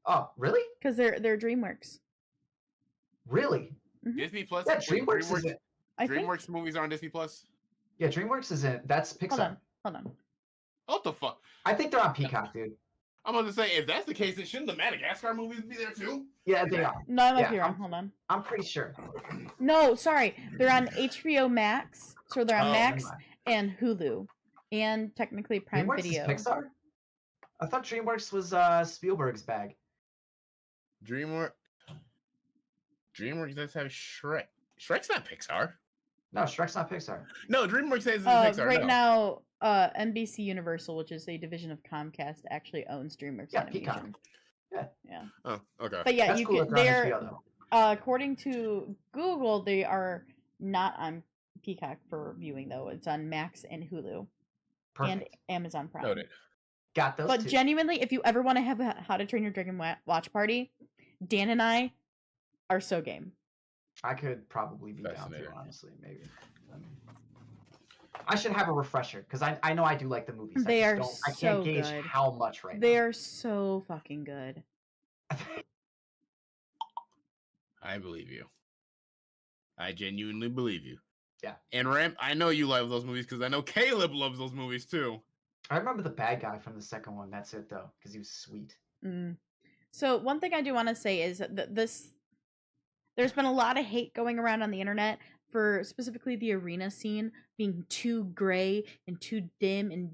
Oh, really? because they're DreamWorks. Really? Disney Plus. Yeah, wait, DreamWorks is it. I think. DreamWorks movies are on Disney Plus. Yeah, DreamWorks isn't. That's Pixar. Hold on. What the fuck? I think they're on Peacock, dude. I'm about to say, if that's the case, then shouldn't the Madagascar movies be there too? Yeah, they are. No, I might Yeah, be wrong. Hold on. I'm pretty sure. No, sorry. They're on HBO Max. So they're on Oh, Max never mind. and Hulu. And technically Prime DreamWorks Video. is Pixar? I thought DreamWorks was Spielberg's bag. DreamWorks does have Shrek. Shrek's not Pixar. No, Shrek's not Pixar. No, DreamWorks says it's Pixar. Right no. now, NBC Universal, which is a division of Comcast, actually owns DreamWorks Yeah, Animation. Peacock. Yeah. Oh, okay. But yeah, That's you cool can. that they're They're on HBO, though. according to Google, they are not on Peacock for viewing though. It's on Max and Hulu and Perfect. Amazon Prime. Noted. Got those But two. genuinely, if you ever want to have a How to Train Your Dragon watch party, Dan and I are so game. I could probably be down to, Fascinating. honestly, maybe. I should have a refresher because I know I do like the movies. They I are just don't, I so can't gauge good. how much right They are so fucking good. now. I believe you. I genuinely believe you. Yeah. And Ram, I know you love those movies because I know Caleb loves those movies too. I remember the bad guy from the second one. That's it, though, because he was sweet. So one thing I do want to say is that there's been a lot of hate going around on the internet for specifically the arena scene being too gray and too dim and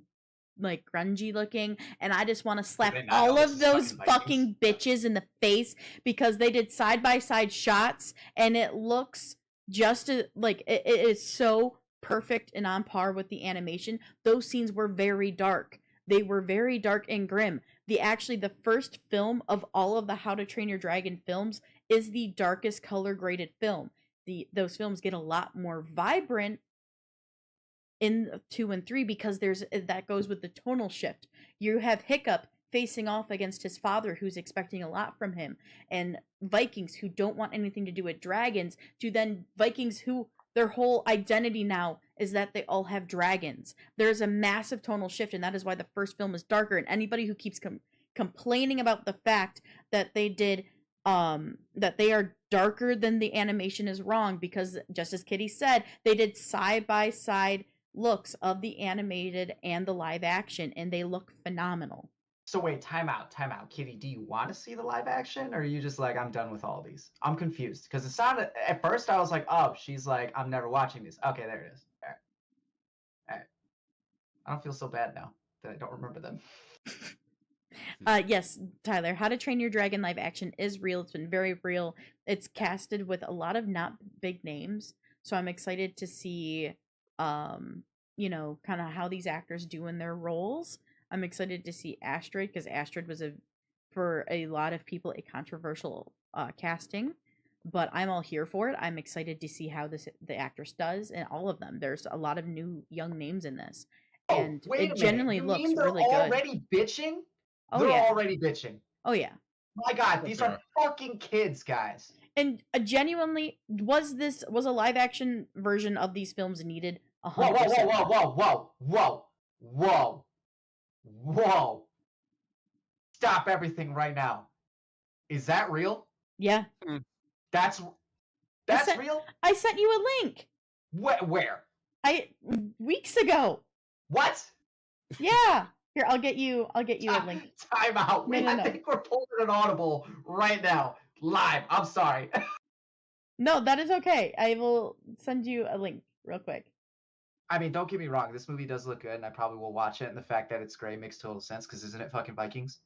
like grungy looking, and I just want to slap did not know all this of is those fucking fucking bitches in the face because they did side by side shots and it looks just like it is so perfect and on par with the animation. Those scenes were very dark. They were very dark and grim. The first film of all of the How to Train Your Dragon films is the darkest color graded film. Those films get a lot more vibrant in 2 and 3 because that goes with the tonal shift. You have Hiccup facing off against his father who's expecting a lot from him, and Vikings who don't want anything to do with dragons, to then Vikings who their whole identity now is that they all have dragons. There's a massive tonal shift, and that is why the first film is darker. And anybody who keeps complaining about the fact that they did that they are darker than the animation is wrong, because just as Kitty said, they did side by side looks of the animated and the live action, and they look phenomenal. So wait, time out. Kitty, do you want to see the live action, or are you just like, I'm done with all these? I'm confused because it sounded at first I was like, oh, she's like, I'm never watching these. Okay, there it is. All right. I don't feel so bad now that I don't remember them. Yes, Tyler, How to Train Your Dragon live action is real. It's been very real. It's casted with a lot of not big names, so I'm excited to see, kind of how these actors do in their roles. I'm excited to see Astrid because Astrid was for a lot of people a controversial casting, but I'm all here for it. I'm excited to see how the actress does, and all of them. There's a lot of new young names in this, and wait it genuinely you looks mean they're really good. already bitching? Oh They're yeah. already bitching. Oh yeah. My God, these are fucking kids, guys. And genuinely, was a live action version of these films needed? Whoa, 100%. whoa, whoa, whoa, whoa, whoa, whoa, whoa, whoa. Stop everything right now. Is that real? Yeah. That's real? I sent you a link. Where? Weeks ago. What? Yeah. Here, I'll get you a link. Time out. No, I think we're pulling an audible right now. Live. I'm sorry. No, that is okay. I will send you a link real quick. I mean, don't get me wrong. This movie does look good, and I probably will watch it. And the fact that it's gray makes total sense because isn't it fucking Vikings?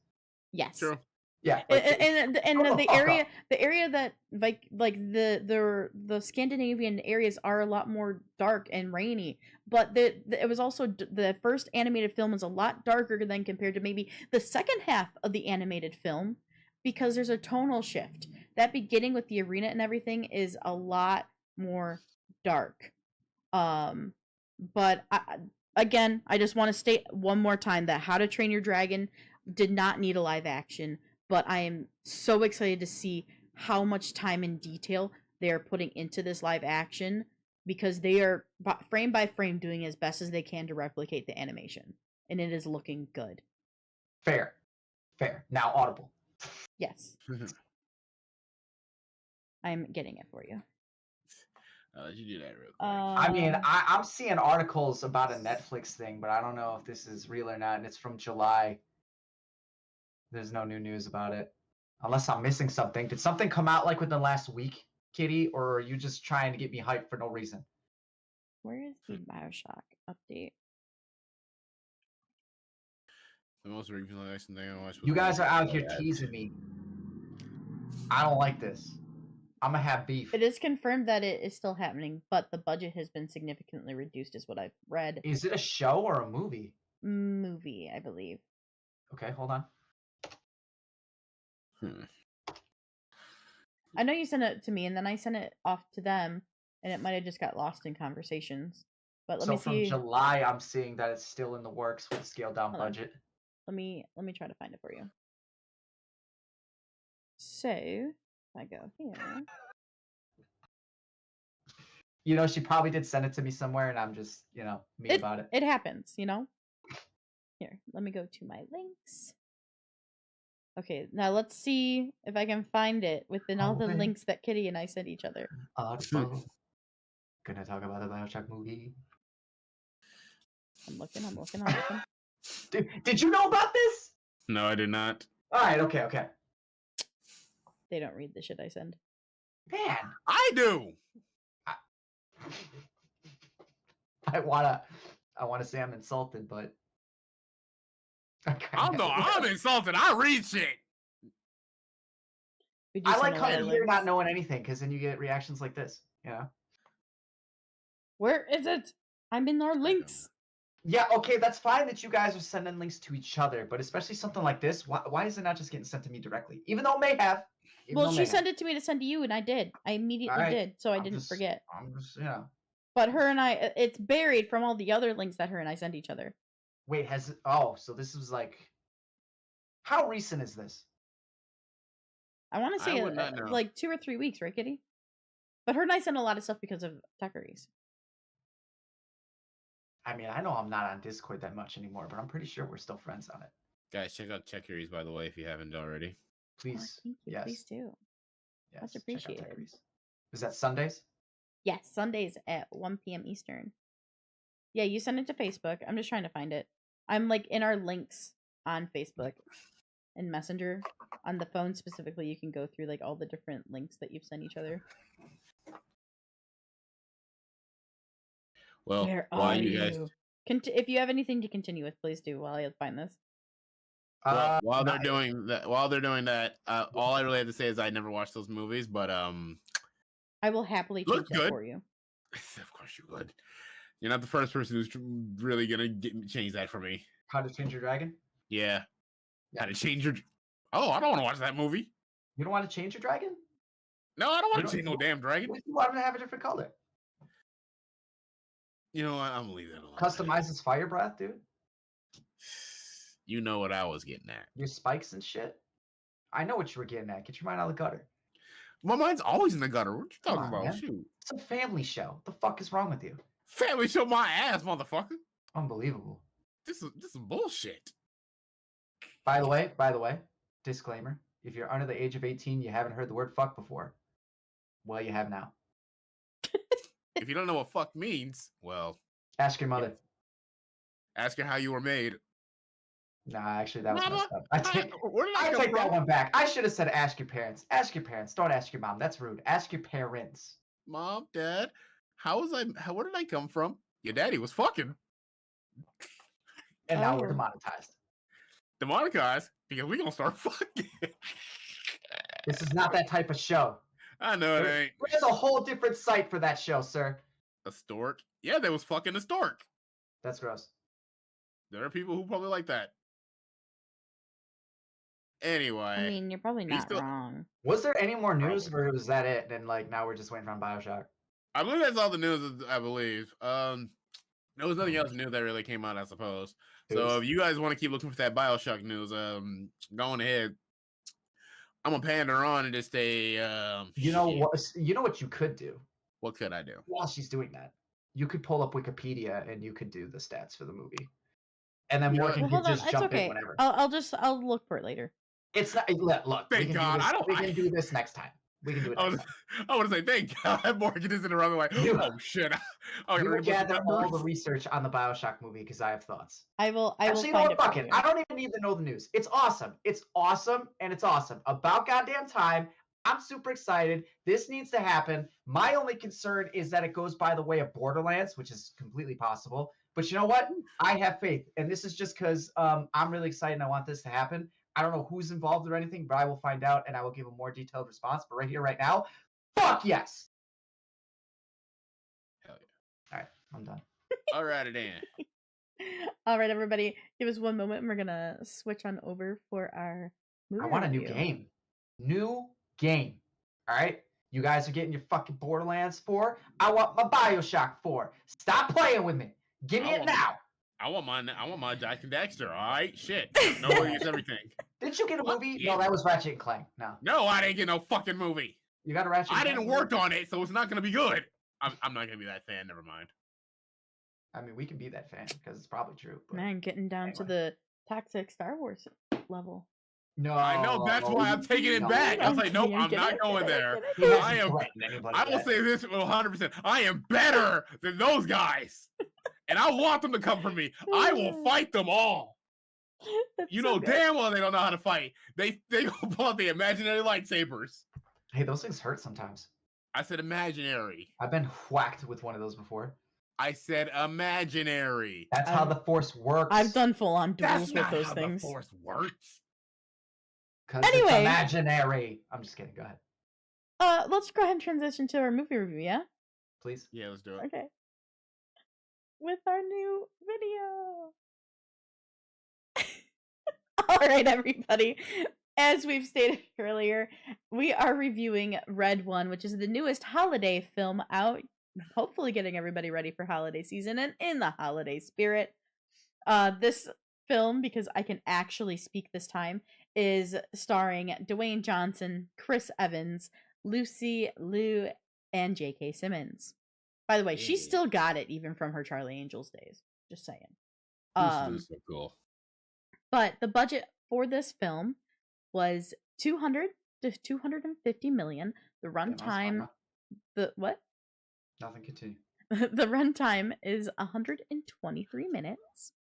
Yes. True. Yeah. And the fuck area up. the area that the Scandinavian areas are a lot more dark and rainy, but it was also the first animated film was a lot darker than compared to maybe the second half of the animated film because there's a tonal shift. That beginning with the arena and everything is a lot more dark. But again, I just want to state one more time that How to Train Your Dragon did not need a live action, but I am so excited to see how much time and detail they are putting into this live action because they are frame by frame doing as best as they can to replicate the animation, and it is looking good. Fair. Now audible. Yes. I'm getting it for you. I'll let you do that real quick. I mean, I'm seeing articles about a Netflix thing, but I don't know if this is real or not, and it's from July. There's no new news about it. Unless I'm missing something. Did something come out like within the last week, Kitty, or are you just trying to get me hyped for no reason? Where is the Bioshock update? The most recent thing I watched. You guys are out here teasing me. I don't like this. I'm gonna have beef. It is confirmed that it is still happening, but the budget has been significantly reduced, is what I've read. Is it a show or a movie? Movie, I believe. Okay, hold on. I know you sent it to me, and then I sent it off to them, and it might have just got lost in conversations. But let me see. From July, I'm seeing that it's still in the works with scaled down budget. Let me try to find it for you. So, if I go here. You know, she probably did send it to me somewhere, and I'm just, me about it. It happens, Here, let me go to my links. Okay, now let's see if I can find it within all the links that Kitty and I sent each other. Gonna talk about the Bioshock movie. I'm looking. Did you know about this? No, I did not. All right, okay. They don't read the shit I send. Man, I do. I wanna say I'm insulted, but I'm insulted. I read shit. I like coming here not knowing anything, because then you get reactions like this, Where is it? I'm in our links. Yeah, okay, that's fine that you guys are sending links to each other, but especially something like this, why is it not just getting sent to me directly? Even though it may have. Well, she sent it to me to send to you, and I did. I immediately did, so I didn't forget. I'm just, But her and I, it's buried from all the other links that her and I sent each other. Wait, so this was like, how recent is this? I want to say like 2 or 3 weeks, right, Kitty? But her and I sent a lot of stuff because of Tuckeries. I mean, I know I'm not on Discord that much anymore, but I'm pretty sure we're still friends on it. Guys, check out Tuckeries, by the way, if you haven't already. Please. Thank you. Yes. Please do. Yes, Much appreciated. Is that Sundays? Yes, Sundays at 1 p.m. Eastern. Yeah, you send it to Facebook. I'm just trying to find it. I'm like in our links on Facebook and Messenger. On the phone specifically, you can go through like all the different links that you've sent each other. Well, where while are you guys, if you have anything to continue with, please do while I find this. While they're doing that, all I really have to say is I never watched those movies, but I will happily change that for you. Of course you would. You're not the first person who's really gonna change that for me. How to Train Your Dragon? Yeah. How to Change Your... Oh, I don't want to watch that movie. You don't want to change your dragon? No, I don't want to change no damn dragon. You want him to have a different color. You know what? I'm gonna leave that alone. Customize his fire breath, dude. You know what I was getting at. Your spikes and shit. I know what you were getting at. Get your mind out of the gutter. My mind's always in the gutter. What you Come talking on, about? man. Shoot. It's a family show. The fuck is wrong with you? Family show my ass, motherfucker. Unbelievable. This is bullshit. By the way, disclaimer: if you're under the age of 18, you haven't heard the word "fuck" before. Well, you have now. If you don't know what fuck means, well, Ask your mother. ask her how you were made. Nah, actually, that was Mama, messed up. I where did I come take that from? one back. I should have said ask your parents. Ask your parents. Don't ask your mom. That's rude. Ask your parents. Mom, Dad, where did I come from? Your daddy was fucking. And now we're Oh. demonetized. Demonetized because we gonna start fucking. This is not that type of show. I know it ain't. There's a whole different site for that show, sir. A stork? Yeah, there was fucking a stork. That's gross. There are people who probably like that. Anyway, I mean, you're probably he's not still- wrong. Was there any more news, or was that it? And like now we're just waiting for BioShock. I believe that's all the news. I believe. There was nothing else new that really came out, I suppose. So if you guys want to keep looking for that BioShock news, going ahead. I'm gonna pander on and just say, You know shit. what? You know what you could do What could I do? while she's doing that. You could pull up Wikipedia and you could do the stats for the movie, and then You know- Morgan Well, could hold on. just It's jump okay. in whenever. I'll look for it later. It's not. Look, we Thank can God, do this. I don't- We can do this next time. We can do it I next was, time. I want to say thank God Morgan is in the wrong way. You- Oh shit! I'm We gonna will read a bunch gather of all the numbers. research on the BioShock movie because I have thoughts. I will Actually, you know find what? it for Fuck it. you. I don't even need to know the news. It's awesome. It's awesome, and it's awesome. About goddamn time. I'm super excited. This needs to happen. My only concern is that it goes by the way of Borderlands, which is completely possible. But you know what? I have faith, and this is just because I'm really excited and I want this to happen. I don't know who's involved or anything, but I will find out and I will give a more detailed response. But right here, right now, fuck yes. Hell All right, I'm done. yeah! All right, then. All right, everybody, give us one moment and we're gonna switch on over for our movie I want a new review. game. New game. All right? You guys are getting your fucking Borderlands 4. I want my BioShock 4. Stop playing with me. Give me I it want- now. I want my Jack and Dexter. All right, shit. No one gets everything. Didn't you get a Fuck movie? you. No, that was Ratchet and Clank. No. No, I didn't get no fucking movie. You got a Ratchet and I Clank didn't movie? work on it, so it's not gonna be good. I'm not gonna be that fan. Never mind. I mean, we can be that fan because it's probably true. But Man, getting down to the toxic Star Wars level. no. I know that's why I'm taking it no. back. I was like, nope, kidding, I'm not kidding, going I'm there. kidding. He I hasn't am. threatened anybody I will yet. say this 100%. I am better than those guys, and I want them to come for me. I will fight them all. That's You so know good. damn well they don't know how to fight. They go pull out the imaginary lightsabers. Hey, those things hurt sometimes. I said imaginary. I've been whacked with one of those before. I said imaginary. That's how I've- the Force works. I've done full on That's duels with not those how things. the Force works. 'Cause it's Anyway. imaginary. I'm just kidding. Go ahead, Let's go ahead and transition to our movie review, yeah? please. Yeah, let's do it. Okay. With our new video. All right, everybody. As we've stated earlier, we are reviewing Red One, which is the newest holiday film out, hopefully getting everybody ready for holiday season and in the holiday spirit. This film, because I can actually speak this time, is starring Dwayne Johnson, Chris Evans, Lucy Liu, and J.K. Simmons. By the way, she Hey. still got it even from her Charlie Angels days. Just saying. This is so cool. But the budget for this film was 200 to 250 million. The Damn, that was fun, runtime, huh? the what? Nothing. Continue. The runtime is 123 minutes.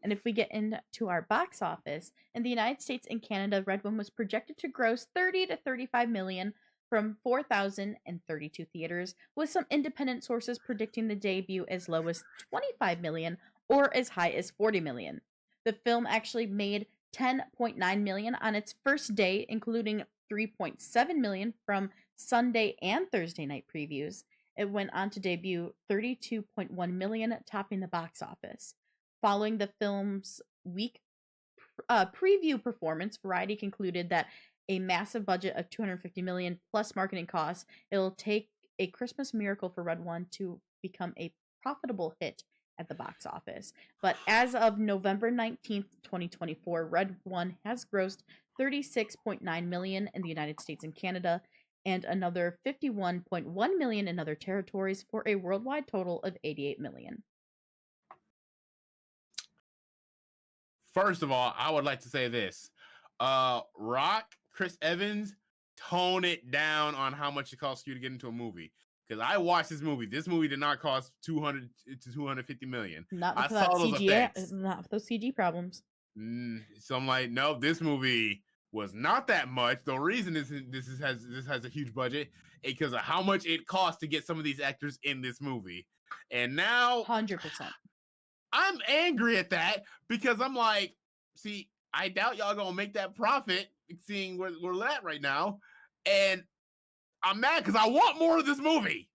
And if we get into our box office, in the United States and Canada, Red One was projected to gross 30 to 35 million from 4,032 theaters, with some independent sources predicting the debut as low as 25 million or as high as 40 million. The film actually made 10.9 million on its first day, including 3.7 million from Sunday and Thursday night previews. It went on to debut 32.1 million, topping the box office. Following the film's week preview performance, Variety concluded that a massive budget of 250 million plus marketing costs, it'll take a Christmas miracle for Red One to become a profitable hit at the box office. But as of November 19th, 2024, Red One has grossed 36.9 million in the United States and Canada and another 51.1 million in other territories for a worldwide total of 88 million. First of all, I would like to say this. Rock, Chris Evans, tone it down on how much it costs you to get into a movie. Because I watched this movie. This movie did not cost 200 to 250 million. Not I with that saw those CG, effects. not with those CG problems. So I'm like, no, this movie was not that much. The reason this has a huge budget is because of how much it cost to get some of these actors in this movie. And now 100%. I'm angry at that because I'm like, see, I doubt y'all gonna make that profit seeing where we're at right now. And I'm mad because I want more of this movie.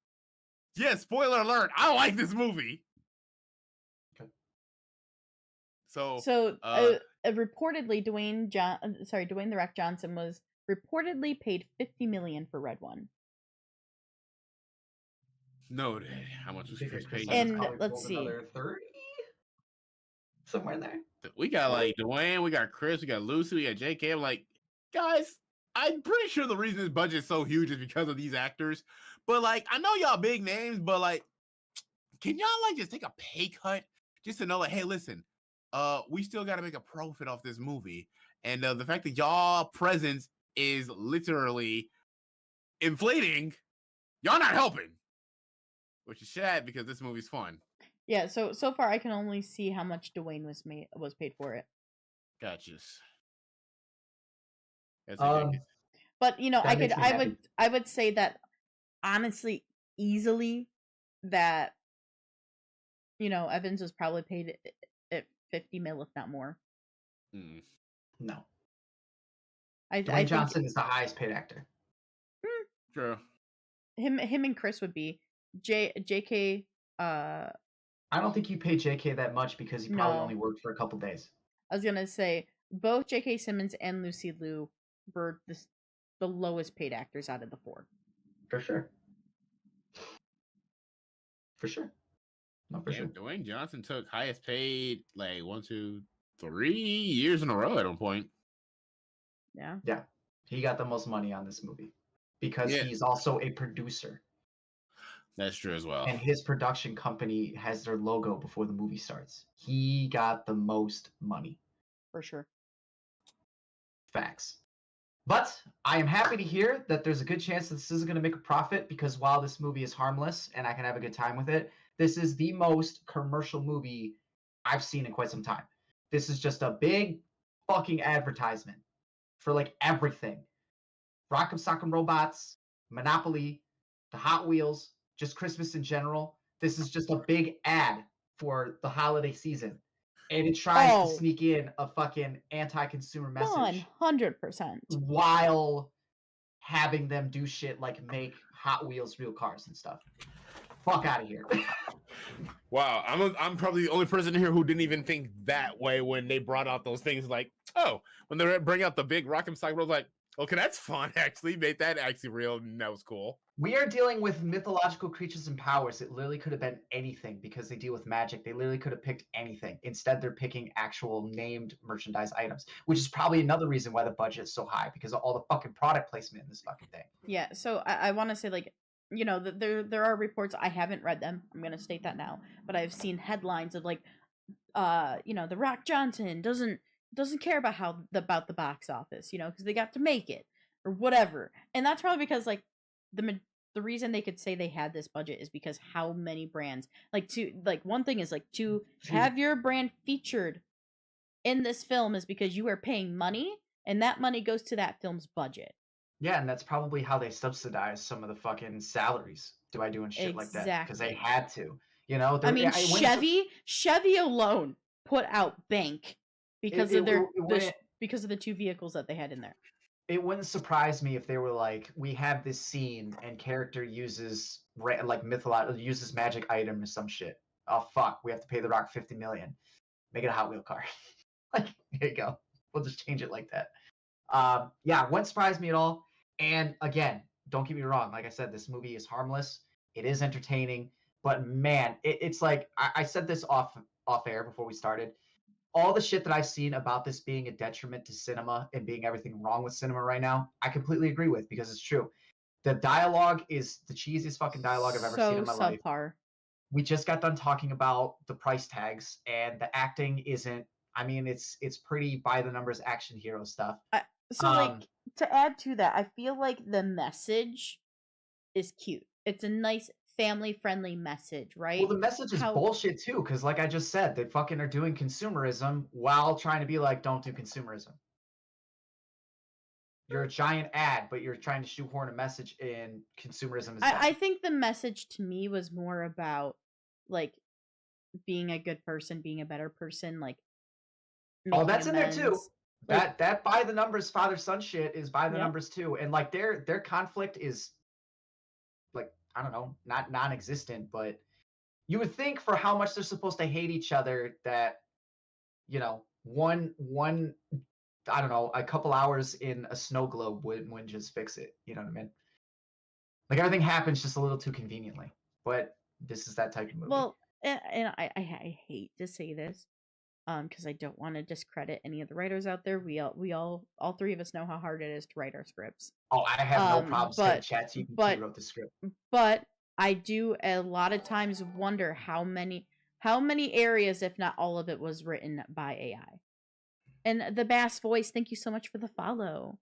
Yes, spoiler alert, I like this movie. Okay. So reportedly, Dwayne The Rock Johnson was reportedly paid $50 million for Red One. Noted. How much was Chris paid? And let's see. Another 30? Somewhere in there. We got like Dwayne, we got Chris, we got Lucy, we got JK. I'm like, guys, I'm pretty sure the reason this budget is so huge is because of these actors. But like, I know y'all big names, but like, can y'all like just take a pay cut just to know like, hey, listen, we still got to make a profit off this movie, and the fact that y'all presence is literally inflating, y'all not helping, which is sad because this movie's fun. Yeah, so far I can only see how much Dwayne was paid for it. Gotcha. But you know, That makes me happy. I would say that honestly, easily, that you know, Evans was probably paid at 50 mil, if not more. No. Dwayne Johnson is the highest paid actor. True. Him and Chris would be. JK. I don't think you pay JK that much because he probably only worked for a couple days. I was gonna say both J.K. Simmons and Lucy Liu were the lowest paid actors out of the four. For sure. For sure. No, for sure. Dwayne Johnson took highest paid like 1, 2, 3 years in a row at one point. Yeah. Yeah. He got the most money on this movie because he's also a producer. That's true as well. And his production company has their logo before the movie starts. He got the most money. For sure. Facts. But I am happy to hear that there's a good chance that this isn't going to make a profit because while this movie is harmless and I can have a good time with it, this is the most commercial movie I've seen in quite some time. This is just a big fucking advertisement for like everything. Rock'em Sock'em Robots, Monopoly, the Hot Wheels, just Christmas in general. This is just a big ad for the holiday season. And it tries to sneak in a fucking anti-consumer message. 100%. While having them do shit like make Hot Wheels real cars and stuff. Fuck out of here. Wow, I'm probably the only person here who didn't even think that way when they brought out those things. Like, oh, when they bring out the big Rock'em Sock'em, I was like, okay, that's fun. Actually, made that actually real, and that was cool. We are dealing with mythological creatures and powers. It literally could have been anything because they deal with magic. They literally could have picked anything. Instead, they're picking actual named merchandise items, which is probably another reason why the budget is so high because of all the fucking product placement in this fucking thing. Yeah, so I want to say, like, you know, there are reports. I haven't read them. I'm going to state that now. But I've seen headlines of, like, you know, The Rock Johnson doesn't care about about the box office, you know, because they got to make it or whatever. And that's probably because, like, the reason they could say they had this budget is because how many brands, one thing is, like, to have your brand featured in this film is because you are paying money and that money goes to that film's budget. Yeah, and that's probably how they subsidize some of the fucking salaries by doing shit like that because they had to. You know, I mean, Chevy alone put out bank because of because of the two vehicles that they had in there. It wouldn't surprise me if they were like, we have this scene and character uses uses magic item or some shit. Oh fuck, we have to pay The Rock $50 million. Make it a Hot Wheel car. Like, here you go. We'll just change it like that. Yeah, wouldn't surprise me at all. And again, don't get me wrong. Like I said, this movie is harmless. It is entertaining. But man, it's like I said this off air before we started. All the shit that I've seen about this being a detriment to cinema and being everything wrong with cinema right now, I completely agree with because it's true. The dialogue is the cheesiest fucking dialogue I've ever seen in my life. Subpar. We just got done talking about the price tags, and the acting isn't. I mean, it's pretty by the numbers action hero stuff. So like to add to that, I feel like the message is cute. It's a nice family friendly message, right? Well, the message is bullshit too, because like I just said, they fucking are doing consumerism while trying to be like, don't do consumerism. You're a giant ad, but you're trying to shoehorn a message in. Consumerism is bad. I think the message to me was more about like being a good person, being a better person, like that's in there too. Like, that by the numbers father son shit is by the numbers too, and like their conflict is like, I don't know, not non-existent, but you would think for how much they're supposed to hate each other that, you know, one I don't know, a couple hours in a snow globe wouldn't just fix it. You know what I mean? Like everything happens just a little too conveniently. But this is that type of movie. Well, and I hate to say this, because I don't want to discredit any of the writers out there. We all three of us know how hard it is to write our scripts. Oh, I have no problem saying ChatGPT wrote the script. But I do a lot of times wonder how many areas, if not all of it, was written by AI. And the Bass Voice, thank you so much for the follow.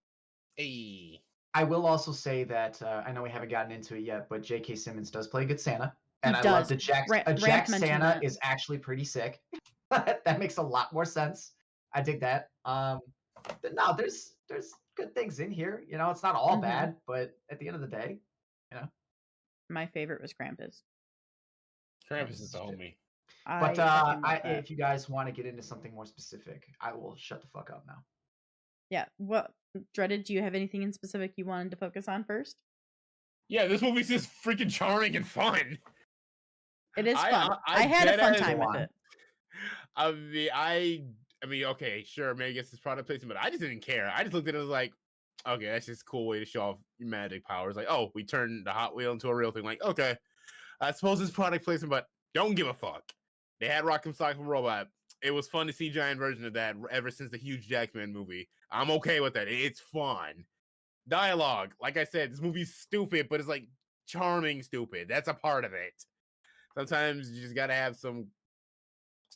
Hey. I will also say that I know we haven't gotten into it yet, but J.K. Simmons does play a good Santa, and I love that Jack Santa is actually pretty sick. That makes a lot more sense. I dig that. But no, there's good things in here. You know, it's not all bad, but at the end of the day, you know. My favorite was Krampus. Krampus is the homie. But if you guys want to get into something more specific, I will shut the fuck up now. Yeah. Well, Dreaded, do you have anything in specific you wanted to focus on first? Yeah, this movie's just freaking charming and fun. It is fun. I had a fun time with it. I mean, okay, sure, maybe I guess it's product placement, but I just didn't care. I just looked at it as like, okay, that's just a cool way to show off your magic powers. Like, oh, we turned the Hot Wheel into a real thing. Like, okay, I suppose it's product placement, but don't give a fuck. They had Rock'em Sock'em Robot. It was fun to see a giant version of that ever since the Hugh Jackman movie. I'm okay with that. It's fun. Dialogue, like I said, this movie's stupid, but it's like charming stupid. That's a part of it. Sometimes you just gotta have some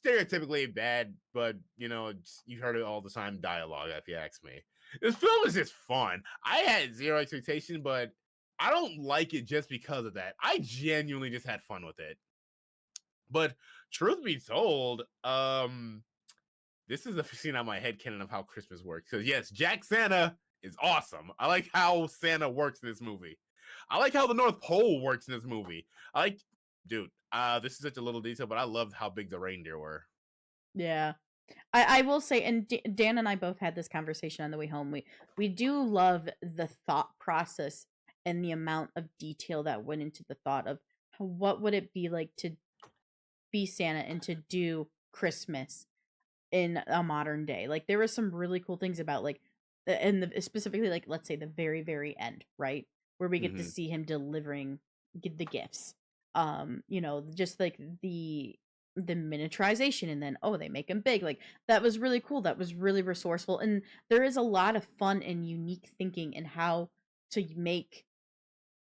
stereotypically bad, but you know, you've heard it all the time, dialogue, if you ask me. This film is just fun. I had zero expectation, but I don't like it just because of that. I genuinely just had fun with it. But truth be told, this is the scene on my headcanon of how Christmas works. Because yes, Jack Santa is awesome. I like how Santa works in this movie. I like how the North Pole works in this movie. Dude, this is such a little detail, but I loved how big the reindeer were. Yeah. I will say, and Dan and I both had this conversation on the way home. We do love the thought process and the amount of detail that went into the thought of what would it be like to be Santa and to do Christmas in a modern day. Like there were some really cool things about like, and specifically like, let's say the very, very end, right? Where we get to see him delivering the gifts. You know, just like the miniaturization, and then they make them big. Like that was really cool. That was really resourceful, and there is a lot of fun and unique thinking in how to make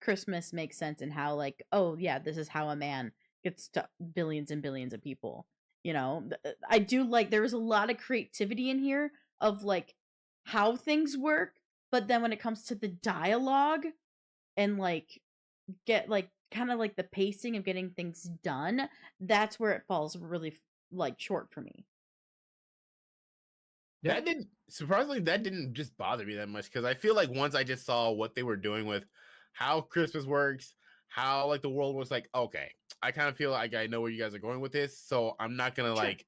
Christmas make sense, and how like, oh yeah, this is how a man gets to billions and billions of people. You know, I do like there was a lot of creativity in here of like how things work, but then when it comes to the dialogue and like get like kind of like the pacing of getting things done, that's where it falls really like short for me. Yeah, that didn't just bother me that much, because I feel like once I just saw what they were doing with how Christmas works, how like the world was, like, okay, I kind of feel like I know where you guys are going with this, so I'm not gonna like.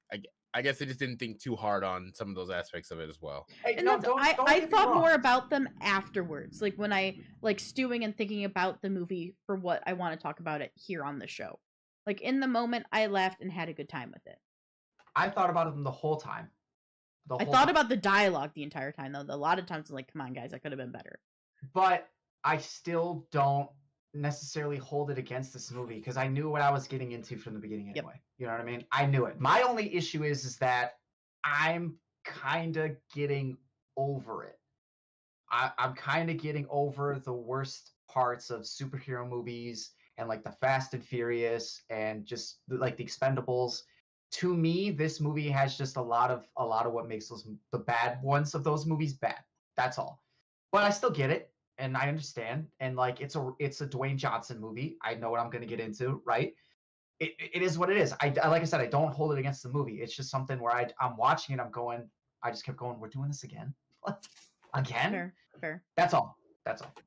I guess I just didn't think too hard on some of those aspects of it as well. Hey, and I thought more about them afterwards, like when I like stewing and thinking about the movie for what I want to talk about it here on the show. Like in the moment, I laughed and had a good time with it. I thought about them the whole time. I thought about the dialogue the entire time, though. A lot of times, I'm like, come on, guys, that could have been better. But I still don't necessarily hold it against this movie, because I knew what I was getting into from the beginning anyway. Yep. You know what I mean? I knew it. My only issue is that I'm kind of getting over it. I'm kind of getting over the worst parts of superhero movies and like the Fast and Furious and just like the Expendables. To me, this movie has just a lot of what makes the bad ones of those movies bad. That's all. But I still get it and I understand. And like it's a Dwayne Johnson movie. I know what I'm gonna get into, right? It is what it is. I like I said, I don't hold it against the movie. It's just something where I'm watching it, I just kept going, we're doing this again? Again? Fair. That's all.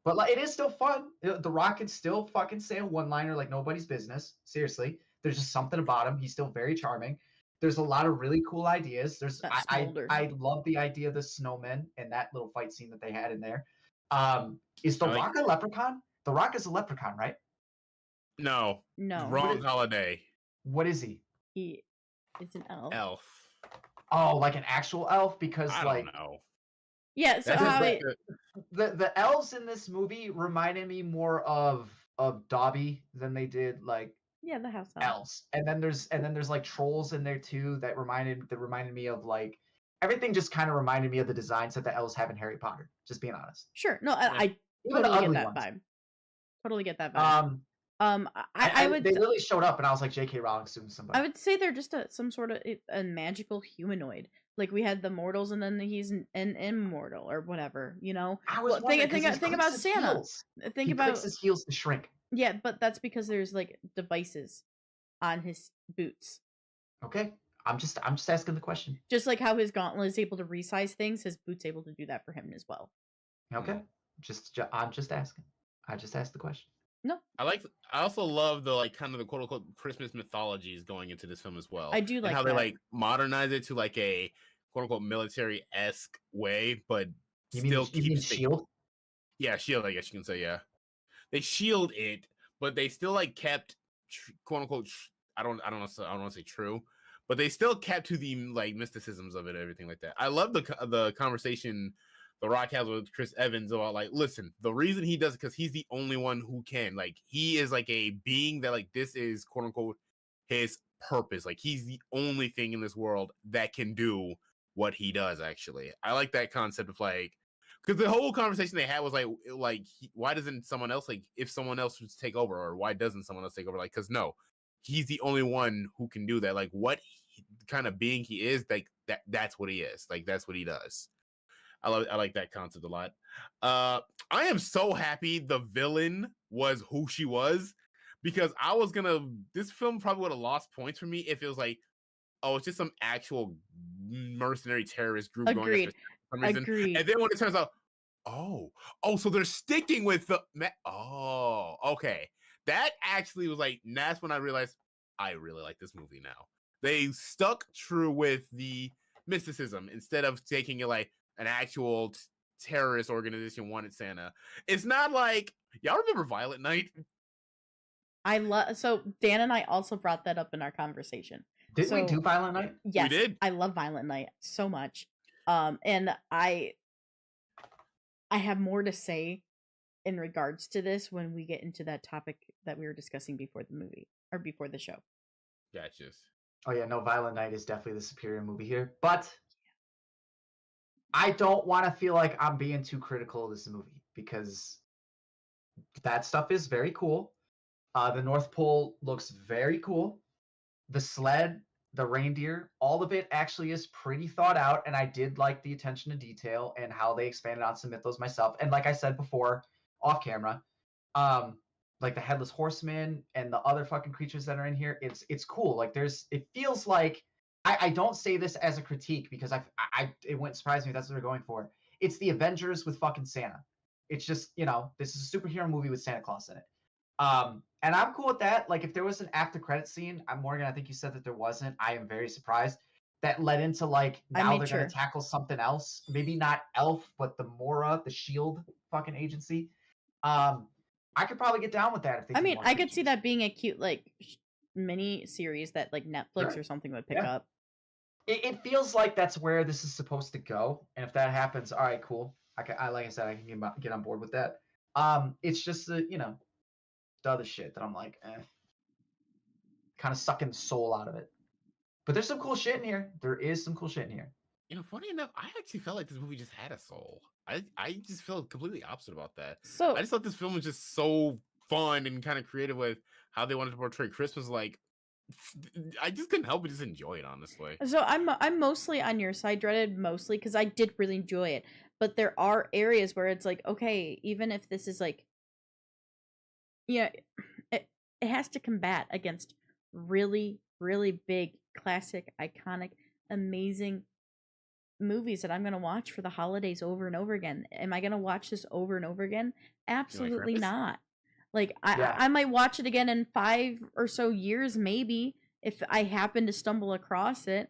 But like, it is still fun. The Rock can still fucking say a one-liner like nobody's business. Seriously, there's just something about him. He's still very charming. There's a lot of really cool ideas. I love the idea of the snowmen and that little fight scene that they had in there. Is the Rock a leprechaun? The Rock is a leprechaun, right? No. Wrong holiday. What is he? He is an elf. Elf. Oh, like an actual elf? Because I don't know. Yeah, so the elves in this movie reminded me more of Dobby than they did like the house elves. And then there's like trolls in there too that reminded me of like everything. Just kind of reminded me of the designs that the elves have in Harry Potter. Just being honest. Sure. No, I totally get that vibe. Totally get that vibe. They really showed up, and I was like, J.K. Rowling suing somebody. I would say they're just some sort of a magical humanoid. Like we had the mortals, and then he's an immortal or whatever. You know. Think about Santa. Heels. He clicks his heels to shrink. Yeah, but that's because there's like devices on his boots. Okay, I'm just asking the question. Just like how his gauntlet is able to resize things, his boot's able to do that for him as well. Okay, I'm just asking. I just asked the question. No, I also love the like kind of the quote unquote Christmas mythologies going into this film as well. I do like how that. They like modernize it to like a quote unquote military-esque way, but you still mean shield? Yeah, shield. I guess you can say yeah. They shield it, but they still like kept quote unquote. I don't want to say true, but they still kept to the like mysticisms of it, everything like that. I love the conversation The Rock has with Chris Evans about like, listen, the reason he does it because he's the only one who can. Like, he is like a being that like this is quote unquote his purpose. Like, he's the only thing in this world that can do what he does. Actually, I like that concept of like, because the whole conversation they had was like why doesn't someone else like if someone else would take over, or why doesn't someone else take over? Like, because no, he's the only one who can do that. Like, what kind of being he is, like that's what he is. Like, that's what he does. I like that concept a lot. I am so happy the villain was who she was, because this film probably would have lost points for me if it was like, oh, it's just some actual mercenary terrorist group going after some reason. Agreed. And then when it turns out, so they're sticking with the okay. That actually was like, that's when I realized I really like this movie now. They stuck true with the mysticism instead of taking it like an actual terrorist organization wanted Santa. It's not like, y'all remember Violent Night? So Dan and I also brought that up in our conversation. Did we do Violent Night? Yes, we did. I love Violent Night so much. And I have more to say in regards to this when we get into that topic that we were discussing before the movie or before the show. Gotcha. Oh yeah, no, Violent Night is definitely the superior movie here, but I don't want to feel like I'm being too critical of this movie, because that stuff is very cool. The North Pole looks very cool. The sled, the reindeer, all of it actually is pretty thought out, and I did like the attention to detail and how they expanded on some mythos myself. And like I said before, off camera, like the Headless Horseman and the other fucking creatures that are in here, it's cool. Like it feels like, I don't say this as a critique, because it wouldn't surprise me if that's what they're going for. It's the Avengers with fucking Santa. It's just, this is a superhero movie with Santa Claus in it. And I'm cool with that. Like, if there was an after credit scene, Morgan, I think you said that there wasn't. I am very surprised. That led into like, now they're going to tackle something else. Maybe not Elf, but the Mora, the SHIELD fucking agency. I could probably get down with that. If they I could see that being a cute like mini series that like Netflix or something would pick up. It feels like that's where this is supposed to go, and if that happens, all right, cool. I like I said, I can get on board with that. It's just the the other shit that I'm like, kind of sucking the soul out of it. But there's some cool shit in here. There is some cool shit in here. Funny enough, I actually felt like this movie just had a soul. I just feel completely opposite about that. I So just thought this film was just so fun and kind of creative with how they wanted to portray Christmas. Like, I just couldn't help but just enjoy it, honestly. so I'm mostly on your side, Dreaded, mostly because I did really enjoy it. But there are areas where it's like, okay, even if this is like, yeah, it has to combat against really, really big, classic, iconic, amazing movies that I'm gonna watch for the holidays over and over again. Am I gonna watch this over and over again? You like Absolutely Krampus? not. Like Yeah. I might watch it again in 5 or so years, maybe, if I happen to stumble across it.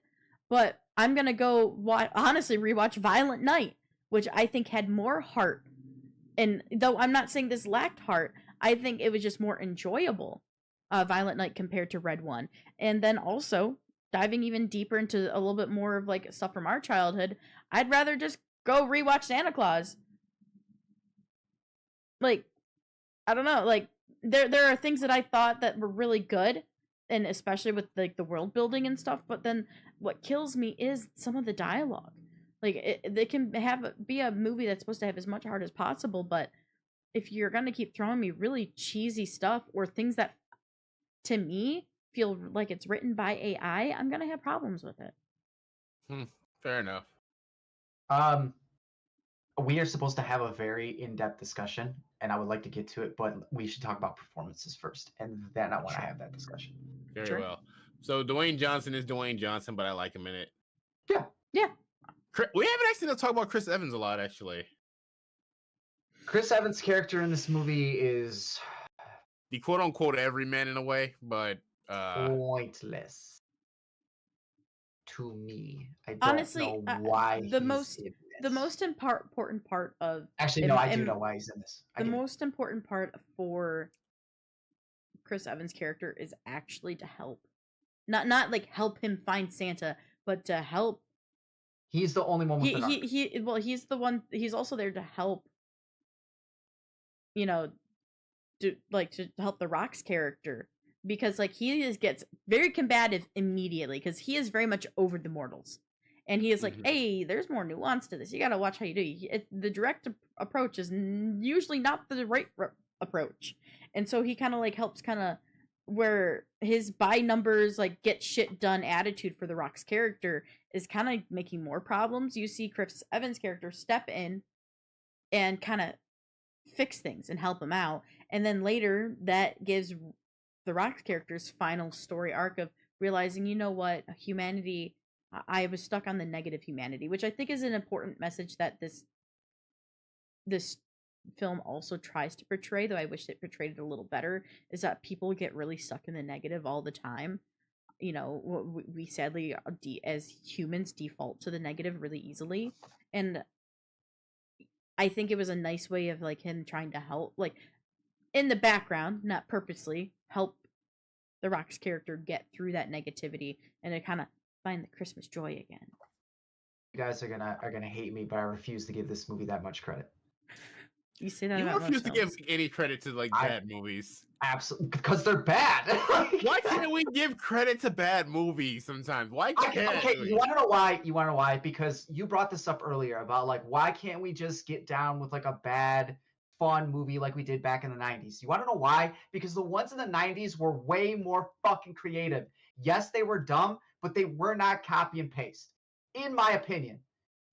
But I'm gonna go honestly rewatch Violent Night, which I think had more heart. And though I'm not saying this lacked heart, I think it was just more enjoyable. Violent Night compared to Red One, and then also diving even deeper into a little bit more of like stuff from our childhood, I'd rather just go rewatch Santa Claus. Like, I don't know, like there are things that I thought that were really good, and especially with like the world building and stuff. But then what kills me is some of the dialogue. Like they can be a movie that's supposed to have as much heart as possible, but if you're gonna keep throwing me really cheesy stuff or things that to me feel like it's written by AI, I'm gonna have problems with it. Fair enough. We are supposed to have a very in-depth discussion, and I would like to get to it, but we should talk about performances first, and then I want to have that discussion. Very Sure. well. So Dwayne Johnson is Dwayne Johnson, but I like him in it. Yeah. We haven't actually talked about Chris Evans a lot, actually. Chris Evans' character in this movie is The quote unquote everyman in a way, but pointless to me. I don't Honestly, know why the he's most in the this. most important part of Actually, no, I do know why he's in this. the most important part for Chris Evans' character is actually to help, not like help him find Santa, but to help. He's the only one with an arc. He's the one. He's also there to help. You know, to help the Rock's character, because like gets very combative immediately because he is very much over the mortals, and he is like, hey, there's more nuance to this. You gotta watch how you do. The direct approach is usually not the right approach, and so he kind of like helps where his by numbers like get shit done attitude for the Rock's character is kind of making more problems. You see Chris Evans' character step in and kind of fix things and help him out, and then later that gives the Rock's character's final story arc of realizing, you know what, humanity, I was stuck on the negative humanity, which I think is an important message that this film also tries to portray, though I wish it portrayed it a little better, is that people get really stuck in the negative all the time. You know, we sadly as humans default to the negative really easily, and I think it was a nice way of like him trying to help, like in the background, not purposely, help the Rock's character get through that negativity and to kind of find the Christmas joy again. You guys are gonna hate me, but I refuse to give this movie that much credit. You say that you about refuse to most films. give any credit to like bad movies. Absolutely, because they're bad. Why can't we give credit to bad movies sometimes? Why can't okay, we? you want to know why? You want to know why? Because you brought this up earlier about like why can't we just get down with like a bad fun movie like we did back in the 90s? You want to know why? Because the ones in the 90s were way more fucking creative. Yes, they were dumb, but they were not copy and paste, in my opinion.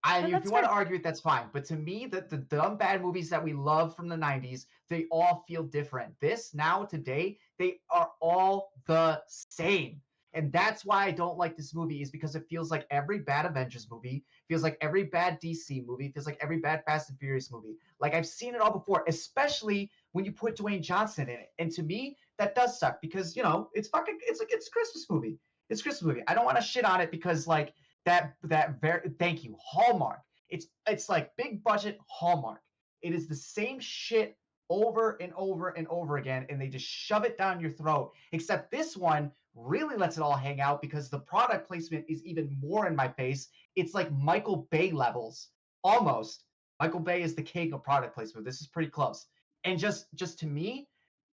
If you want to argue it, that's fine. But to me, the dumb bad movies that we love from the 90s, they all feel different. This now, today, they are all the same. And that's why I don't like this movie, is because it feels like every bad Avengers movie, feels like every bad DC movie, feels like every bad Fast and Furious movie. Like I've seen it all before, especially when you put Dwayne Johnson in it. And to me, that does suck because, you know, it's a Christmas movie. It's a Christmas movie. I don't want to shit on it because like, thank you, Hallmark. It's like big budget Hallmark. It is the same shit over and over and over again, and they just shove it down your throat. Except this one really lets it all hang out because the product placement is even more in my face. It's like Michael Bay levels, almost. Michael Bay is the king of product placement. This is pretty close. And just to me,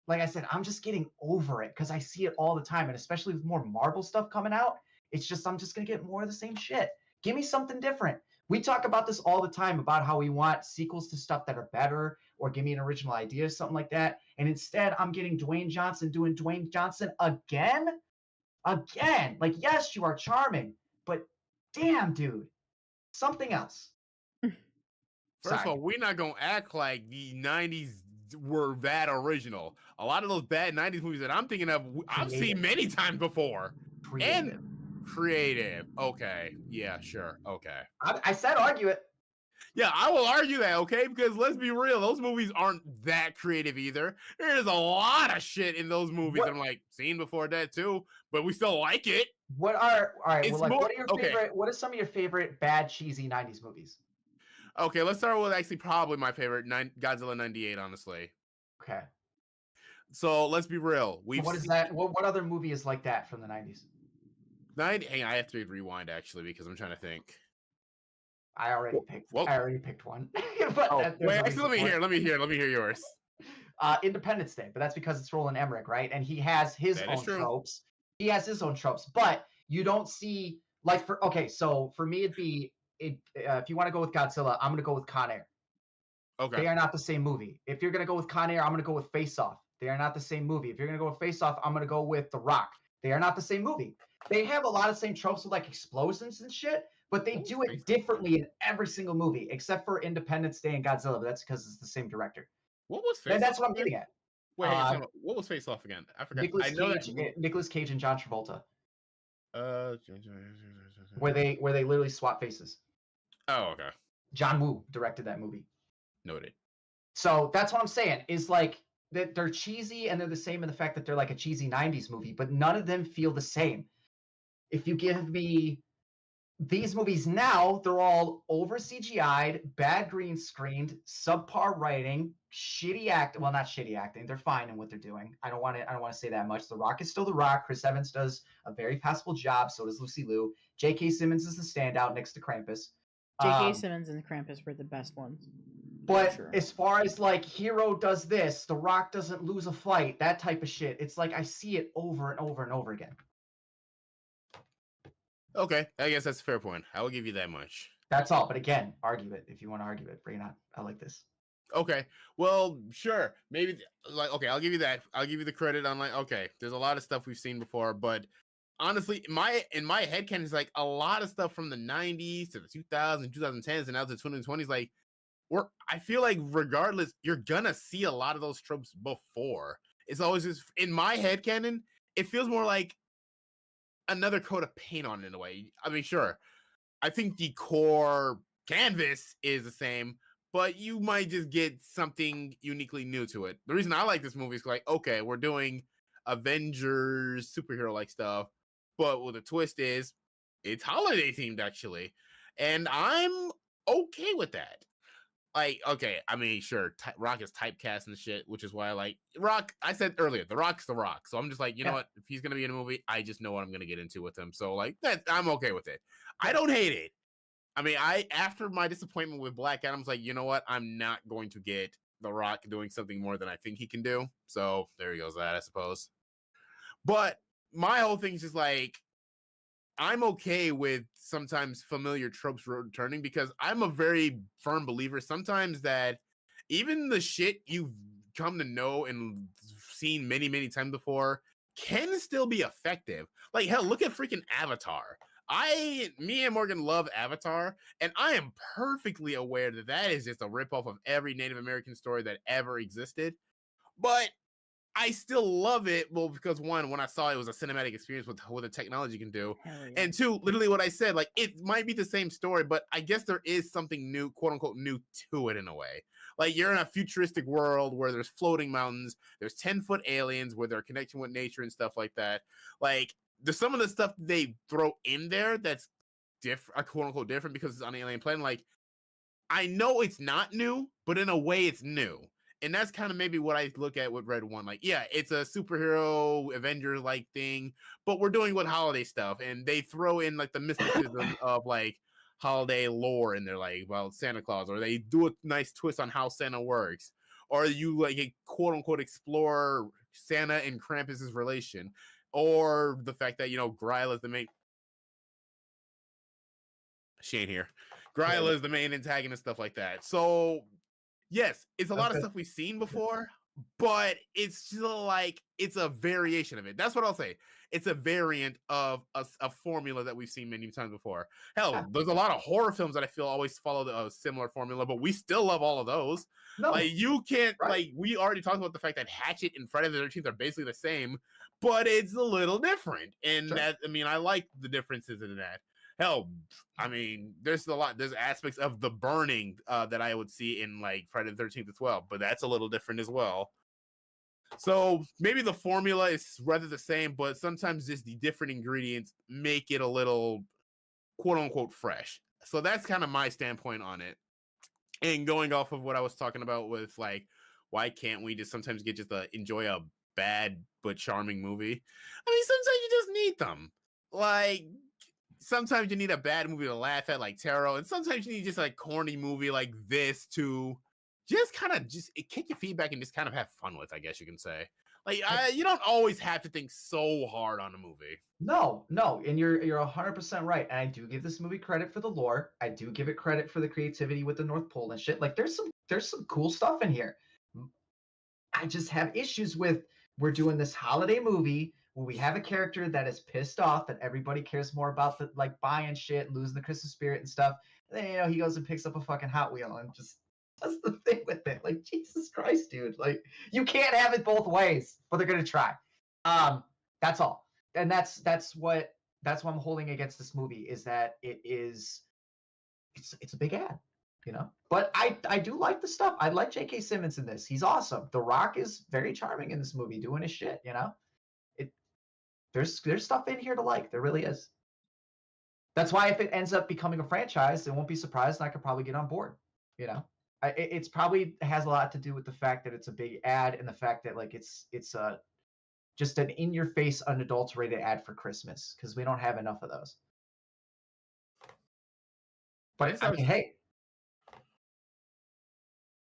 like I said, I'm just getting over it because I see it all the time, and especially with more Marvel stuff coming out. It's just I'm just gonna get more of the same shit. Give me something different. We talk about this all the time about how we want sequels to stuff that are better or give me an original idea, something like that. And instead, I'm getting Dwayne Johnson doing Dwayne Johnson again. Again. Like, yes, you are charming, but damn, dude, something else. First Sorry. of all, we're not gonna act like the '90s were that original. A lot of those bad '90s movies that I'm thinking of, I've seen many times before. Creative. And creative. Okay. Yeah, sure. Okay. I said argue it. Yeah, I will argue that, okay? Because let's be real, those movies aren't that creative either. There's a lot of shit in those movies What- I'm like, seen before that too, but we still like it. What are all right? It's Well, like, more- what are your okay. favorite? What are some of your favorite bad cheesy '90s movies? Okay, let's start with actually probably my favorite, Godzilla '98, honestly. Okay. So let's be real. What is that? What other movie is like that from the '90s? Hang on, I have to rewind actually because I'm trying to think. I already picked. Well- I already picked one. But Oh, there's wait, a actually, reason let me for it. hear. Let me hear yours. Independence Day, but that's because it's Roland Emmerich, right? And he has his That is own true. tropes. He has his own tropes, but you don't see like for okay. So for me, it'd be if you want to go with Godzilla, I'm gonna go with Con Air. Okay. They are not the same movie. If you're gonna go with Con Air, I'm gonna go with Face Off. They are not the same movie. If you're gonna go with Face Off, I'm gonna go with The Rock. They are not the same movie. They have a lot of same tropes with like explosions and shit, but they What was do Face it Off? differently in every single movie, except for Independence Day and Godzilla. But that's because it's the same director. What was Face And that's Off what I'm again? getting at. Wait, hang on, time out. What was Face Off again? I forgot. Nicolas I know Cage, that. Nicolas Cage and John Travolta, Uh, where they literally swap faces. Oh, okay. John Woo directed that movie. Noted. So that's what I'm saying is like that they're cheesy and they're the same in the fact that they're like a cheesy '90s movie, but none of them feel the same. If you give me these movies now, they're all over CGI'd, bad green screened, subpar writing, shitty act. Well, not shitty acting. They're fine in what they're doing. I don't want to say that much. The Rock is still The Rock. Chris Evans does a very passable job. So does Lucy Liu. J.K. Simmons is the standout next to Krampus. J.K. Simmons and Krampus were the best ones. But sure. as far as like hero does this, The Rock doesn't lose a fight, that type of shit. It's like I see it over and over and over again. Okay, I guess that's a fair point. I will give you that much. That's all. But again, argue it if you want to argue it. Bring it on. I like this. Okay, well, sure, maybe like okay, I'll give you that. I'll give you the credit on like okay, there's a lot of stuff we've seen before, but honestly, in my head canon is like a lot of stuff from the '90s to the 2000s, 2010s, and now to the 2020s. Like, I feel like regardless, you're gonna see a lot of those tropes before. It's always just in my head canon. It feels more like another coat of paint on it in a way. I mean, sure, I think the core canvas is the same, but you might just get something uniquely new to it. The reason I like this movie is like, okay, we're doing Avengers superhero like stuff, but what the twist is, it's holiday themed actually, and I'm okay with that. Like, okay, I mean, sure, Rock is typecast and shit, which is why I like Rock. I said earlier, The Rock's The Rock, so I'm just like, you know what? If he's gonna be in a movie, I just know what I'm gonna get into with him. So like, I'm okay with it. I don't hate it. I mean, after my disappointment with Black Adam's, like, you know what? I'm not going to get The Rock doing something more than I think he can do. So there he goes, that I suppose. But my whole thing is just like, I'm okay with sometimes familiar tropes returning because I'm a very firm believer sometimes that even the shit you've come to know and seen many, many times before can still be effective. Like, hell, look at freaking Avatar. Me and Morgan love Avatar, and I am perfectly aware that that is just a ripoff of every Native American story that ever existed. But I still love it. Well, because one, when I saw it was a cinematic experience with what the technology can do. Yeah. And two, literally what I said, like it might be the same story, but I guess there is something new, quote unquote, new to it in a way. Like you're in a futuristic world where there's floating mountains, there's 10-foot aliens where they're connecting with nature and stuff like that. Like there's some of the stuff they throw in there that's different, quote unquote, different because it's on an alien planet. Like I know it's not new, but in a way it's new. And that's kind of maybe what I look at with Red One. Like, yeah, it's a superhero Avenger-like thing, but we're doing with holiday stuff, and they throw in like the mysticism of like holiday lore in there, like well, Santa Claus, or they do a nice twist on how Santa works, or you like a quote unquote explore Santa and Krampus's relation, or the fact that Gryla is the main. She ain't here. Gryla is the main antagonist, stuff like that. So yes, it's a lot of Okay. stuff we've seen before, but it's still like it's a variation of it. That's what I'll say. It's a variant of a formula that we've seen many times before. Hell, Yeah. there's a lot of horror films that I feel always follow a similar formula, but we still love all of those. No, Like you can't right. like we already talked about the fact that Hatchet and Friday the 13th are basically the same, but it's a little different. And Sure. that I mean, I like the differences in that. Hell, I mean, there's aspects of the burning that I would see in like Friday the 13th as well, but that's a little different as well. So maybe the formula is rather the same, but sometimes just the different ingredients make it a little quote unquote fresh. So that's kind of my standpoint on it. And going off of what I was talking about with like, why can't we just sometimes get just enjoy a bad but charming movie? I mean, sometimes you just need them. Like sometimes you need a bad movie to laugh at, like Tarot, and sometimes you need just like corny movie like this to just kind of just kick your feedback and just kind of have fun with, I guess you can say. Like you don't always have to think so hard on a movie. No, and you're 100% right. And I do give this movie credit for the lore. I do give it credit for the creativity with the North Pole and shit. Like there's some cool stuff in here. I just have issues with we're doing this holiday movie where we have a character that is pissed off that everybody cares more about the like buying shit, losing the Christmas spirit and stuff. And then he goes and picks up a fucking Hot Wheel and just does the thing with it. Like Jesus Christ, dude. Like you can't have it both ways, but they're gonna try. That's all. And that's what I'm holding against this movie is that it's a big ad. But I do like the stuff. I like J.K. Simmons in this. He's awesome. The Rock is very charming in this movie, doing his shit. There's stuff in here to like. There really is. That's why if it ends up becoming a franchise, it won't be surprised, and I could probably get on board. It's probably has a lot to do with the fact that it's a big ad and the fact that like it's just an in-your-face, unadulterated ad for Christmas because we don't have enough of those. But I mean, hey.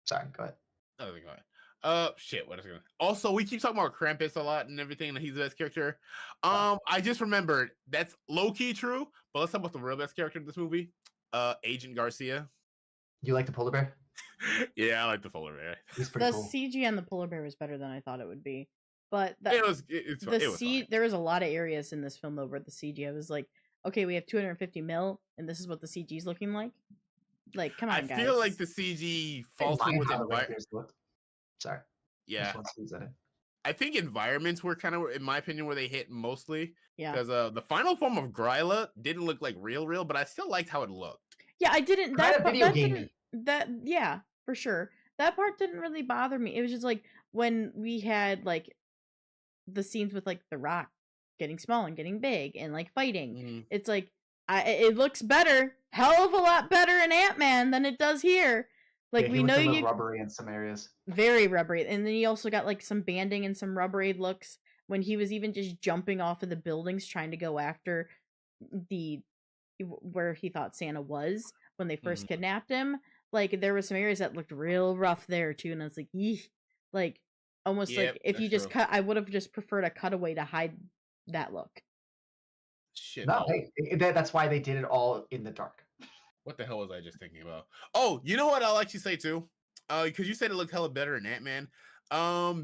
Sorry, go ahead. Oh, go ahead. Shit, what is it going? Also, we keep talking about Krampus a lot and everything, and he's the best character. I just remembered that's low-key true, but let's talk about the real best character in this movie. Agent Garcia. You like the polar bear? Yeah, I like the polar bear. He's pretty cool. CG on the polar bear was better than I thought it would be. But it was fine. There was a lot of areas in this film though where the CG I was like, okay, we have 250 mil, and this is what the CG is looking like. Like, come on, guys. I feel like the CG falls in with environment. Sorry. Yeah. I think environments were kind of, in my opinion, where they hit mostly. Yeah. Because the final form of Gryla didn't look like real, but I still liked how it looked. Yeah, I didn't. Yeah, for sure. That part didn't really bother me. It was just like when we had like the scenes with like the Rock getting small and getting big and like fighting. Mm-hmm. It's like it looks better, hell of a lot better in Ant-Man than it does here. Like yeah, we know you rubbery in some areas, very rubbery, and then you also got like some banding and some rubbery looks when he was even just jumping off of the buildings trying to go after where he thought Santa was when they first kidnapped him. Like there were some areas that looked real rough there too, and I was like, eeh. Like almost like if you just cut, I would have just preferred a cutaway to hide that look. Shit. No, that's why they did it all in the dark. What the hell was I just thinking about? Oh, you know what I'll actually say too? Because you said it looked hella better in Ant-Man.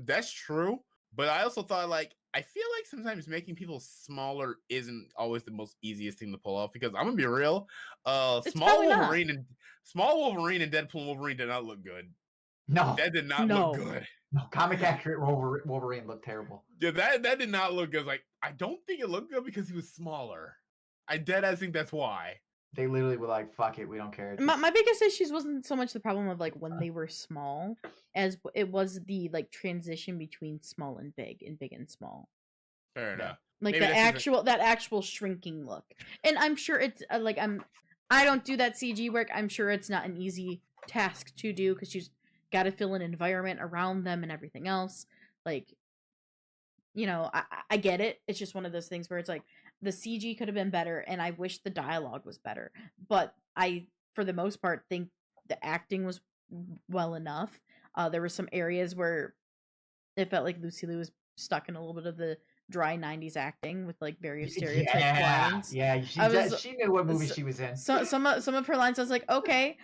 That's true. But I also thought like I feel like sometimes making people smaller isn't always the most easiest thing to pull off because I'm gonna be real. Small Wolverine and Deadpool Wolverine did not look good. No, that did not look good. No, comic accurate Wolverine looked terrible. Yeah, that did not look good. Like I don't think it looked good because he was smaller. I think that's why. They literally were like, "Fuck it, we don't care." My biggest issues wasn't so much the problem of like when they were small, as it was the like transition between small and big and small. Fair enough. Like maybe that actual shrinking look, and I'm sure it's like I don't do that CG work. I'm sure it's not an easy task to do because you got to fill an environment around them and everything else. Like, I get it. It's just one of those things where it's like. The CG could have been better, and I wish the dialogue was better. But I, for the most part, think the acting was well enough. There were some areas where it felt like Lucy Liu was stuck in a little bit of the dry 90s acting with like very Y- stereotyped Yeah, lines. yeah. I was She knew what movie so, she was in. some of her lines I was like, okay,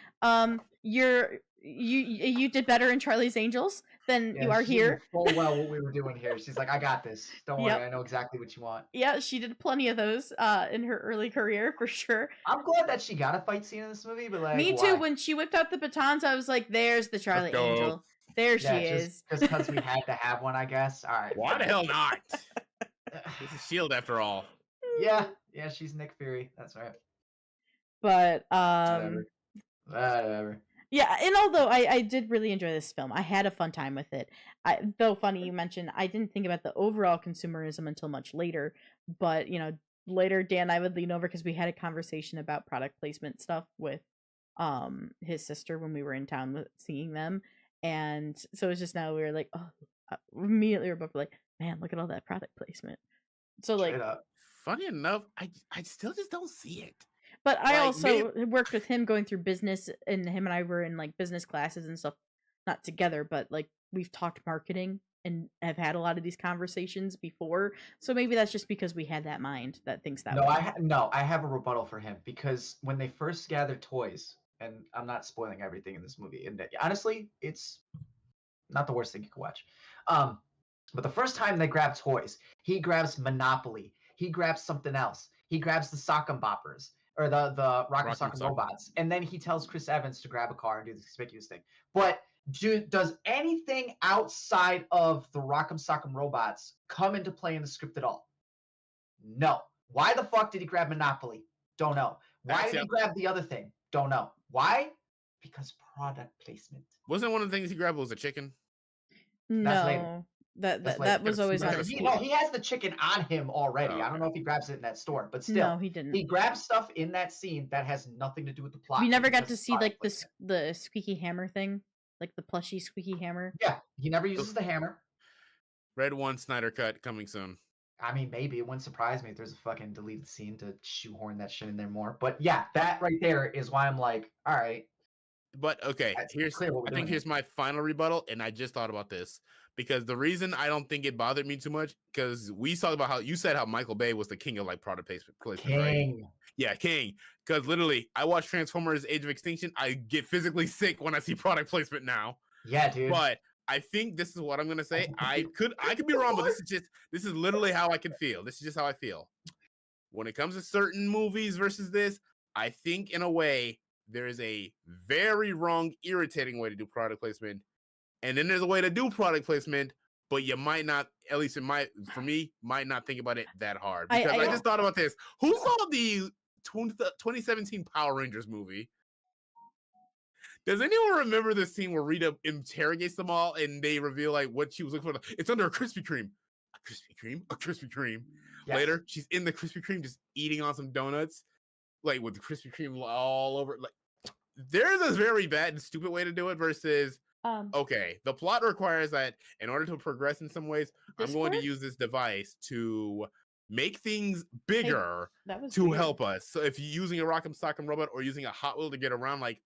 you did better in Charlie's Angels than you Yeah, are she knew here. full well what we were doing here. She's like, I got this. Don't worry, Yep. I know exactly what you want. Yeah, she did plenty of those in her early career for sure. I'm glad that she got a fight scene in this movie, but like, Me why? too. When she whipped out the batons, I was like, "There's the Charlie go. Angel. There she Yeah, is." just because we had to have one, I guess. All right. Why the fine. hell not? It's a shield after all. Yeah, she's Nick Fury. That's right. But Whatever. yeah, and although I did really enjoy this film, I had a fun time with it. Though funny you mentioned, I didn't think about the overall consumerism until much later. But later Dan and I would lean over because we had a conversation about product placement stuff with his sister when we were in town seeing them, and so it's just now we were like, oh, immediately we're both like, man, look at all that product placement. So like, Straight up. Funny enough, I still just don't see it. but I Like, also worked with him going through business, and him and I were in like business classes and stuff, not together, but like we've talked marketing and have had a lot of these conversations before. So maybe that's just because we had that mind that thinks that No, way. I have a rebuttal for him because when they first gathered toys, and I'm not spoiling everything in this movie, and honestly, it's not the worst thing you could watch. But the first time they grab toys, he grabs Monopoly, he grabs something else, he grabs the Sock'em Boppers or the Rock'em Sock'em Sock'em. Robots, and then he tells Chris Evans to grab a car and do the conspicuous thing. But does anything outside of the Rock'em Sock'em Robots come into play in the script at all? No. Why the fuck did he grab Monopoly? Don't know. Why did he grab the other thing? Don't know. Why? Because product placement. Wasn't one of the things he grabbed was a chicken? That's later. No, that That's that later. was always on Because his He, feet. he has the chicken on him already. Oh, I don't know if he grabs it in that store, but still, No, he didn't. he grabs stuff in that scene that has nothing to do with the plot. We never It's got to just see product like placement. the squeaky hammer thing, like the plushy squeaky hammer. Yeah, he never uses the hammer. Red One Snyder Cut coming soon. I mean, maybe it wouldn't surprise me if there's a fucking deleted scene to shoehorn that shit in there more. But yeah, that right there is why I'm like, all right. But okay, It's clear what we're I think doing here's my final rebuttal, and I just thought about this because the reason I don't think it bothered me too much because we talked about how you said how Michael Bay was the king of like product placement, right? King. Yeah, king. Because literally, I watch Transformers: Age of Extinction. I get physically sick when I see product placement now. Yeah, dude. But I think this is what I'm gonna say. I could be wrong, but this is literally how I can feel. This is just how I feel. When it comes to certain movies versus this, I think in a way there is a very wrong, irritating way to do product placement, and then there's a way to do product placement, but you might not, at least for me, might not think about it that hard. Because I just thought about this. Who saw the 2017 Power Rangers movie? Does anyone remember the scene where Rita interrogates them all and they reveal like what she was looking for? It's under a Krispy Kreme. A Krispy Kreme? A Krispy Kreme. Yes. Later, she's in the Krispy Kreme just eating on some donuts, like with the Krispy Kreme all over. Like, there's a very bad and stupid way to do it versus, okay, the plot requires that in order to progress in some ways, I'm going to use this device to make things bigger to help us. So if you're using a Rock'em Sock'em Robot or using a Hot Wheel to get around, like,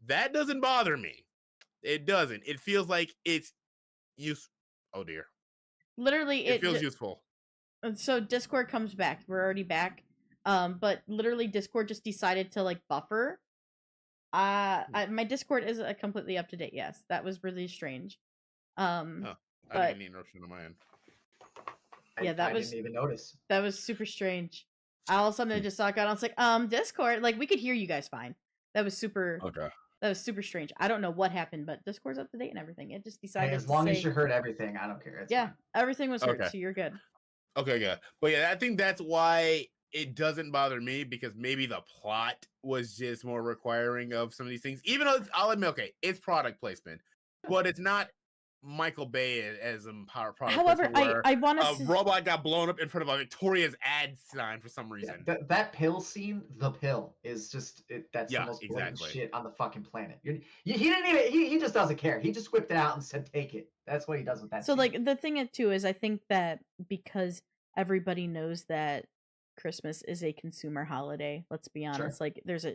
that doesn't bother me. It doesn't. It feels like it's use. Oh dear. Literally, it feels useful. So Discord comes back. We're already back. But literally, Discord just decided to like buffer. My Discord is completely up to date. Yes, that was really strange. I didn't get any interruption on my end. Yeah, I didn't even notice. That was super strange. All of a sudden, I just saw it. I was like, Discord. Like, we could hear you guys fine. That was super. Okay. That was super strange. I don't know what happened, but Discord's up to date and everything. It just decided. Hey, as long as you heard everything, I don't care. It's fine. Everything was heard, so you're good. Okay, good. But yeah, I think that's why it doesn't bother me because maybe the plot was just more requiring of some of these things. Even though I'll admit, okay, it's product placement, but it's not Michael Bay as product However, placement. I want to. A robot got blown up in front of a Victoria's ad sign for some reason. Yeah, that pill scene, the pill, is just that's the most boring shit on the fucking planet. He didn't even. He just doesn't care. He just whipped it out and said, "Take it." That's what he does with that. So scene. like the thing too is, I think that because everybody knows that Christmas is a consumer holiday. Let's be honest. Like there's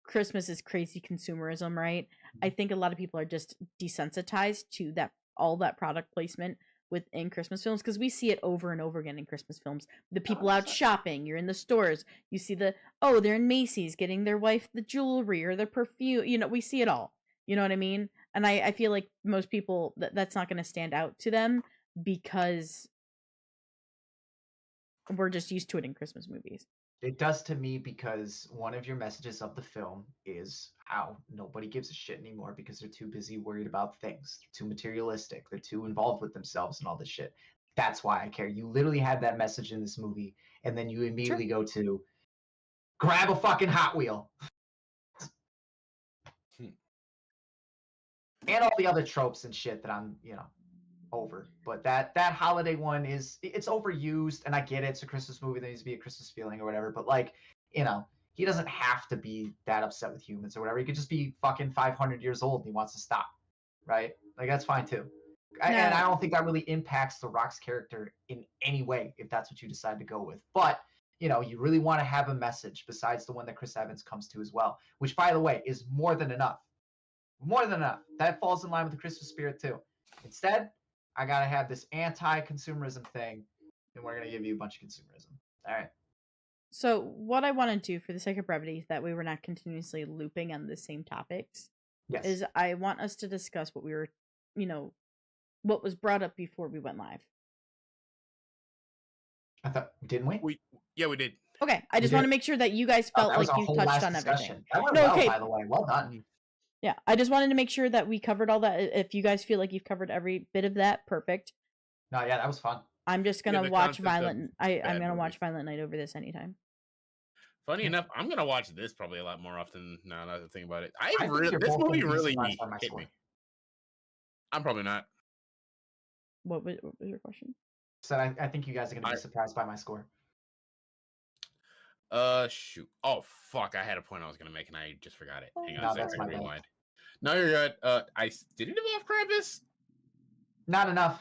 Christmas is crazy consumerism, right? I think a lot of people are just desensitized to all that product placement within Christmas films because we see it over and over again in Christmas films. The people out 100%. shopping, you're in the stores, you see they're in Macy's getting their wife the jewelry or the perfume. We see it all. You know what I mean? And I feel like most people that's not going to stand out to them because we're just used to it in Christmas movies. It does to me because one of your messages of the film is how nobody gives a shit anymore because they're too busy worried about things. They're too materialistic. They're too involved with themselves and all this shit. That's why I care. You literally had that message in this movie, and then you immediately go to grab a fucking Hot Wheel. And all the other tropes and shit that I'm, over. But that holiday one it's overused, and I get it. It's a Christmas movie. There needs to be a Christmas feeling or whatever. But he doesn't have to be that upset with humans or whatever. He could just be fucking 500 years old and he wants to stop, right? Like that's fine too. And I don't think that really impacts The Rock's character in any way if that's what you decide to go with. But you really want to have a message besides the one that Chris Evans comes to as well, which by the way is more than enough. More than enough. That falls in line with the Christmas spirit too. Instead, I gotta have this anti-consumerism thing, and we're gonna give you a bunch of consumerism. All right. So what I want to do for the sake of brevity, that way we're not continuously looping on the same topics, Yes. is I want us to discuss what we were, what was brought up before we went live. I thought, didn't we? We did. Okay, I just want to make sure that you guys felt like you touched on everything. That went No, well, okay. by the way. Well done. Yeah, I just wanted to make sure that we covered all that. If you guys feel like you've covered every bit of that, perfect. No, yeah, that was fun. I'm just gonna the watch concept of Violent. I'm bad gonna watch movies. Violent Night over this anytime. Funny enough, I'm gonna watch this probably a lot more often now that I think about it. I think you're This both movie gonna be really surprised by my hit score. me. I'm probably not. What was your question? So I think you guys are gonna be surprised by my score. Shoot. Oh fuck! I had a point I was gonna make and I just forgot it. Hang on No, a that's second. my bad. Rewind. No, you're good. Did it involve Krampus? Not enough.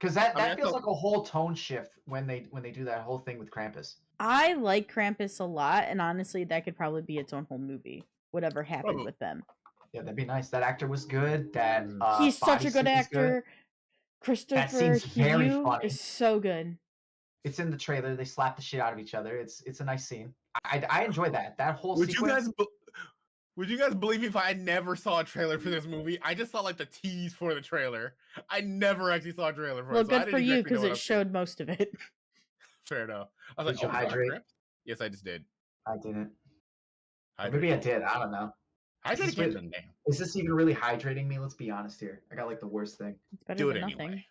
Because that I feels thought- like a whole tone shift when they do that whole thing with Krampus. I like Krampus a lot, and honestly, that could probably be its own whole movie. Whatever happened Probably. with them. Yeah, that'd be nice. That actor was good. That He's such a bodysuit good was actor. Christopher scene's very Hugh funny. is so good. It's in the trailer. They slap the shit out of each other. It's a nice scene. I enjoy that. That whole sequence. Would you guys believe me if I never saw a trailer for this movie? I just saw like the tease for the trailer. I never actually saw a trailer for it. Well, so I good didn't for you exactly know because what it I'm showed most of it. Fair enough. I was Did you like, oh, my God, hydrate? Krampus? Yes, I just did. I didn't. Hydrate. Maybe I did. I don't know. Hydrate Is again, this then, damn. Is this even really hydrating me? Let's be honest here. I got like the worst thing. It's better Do it than anyway. nothing.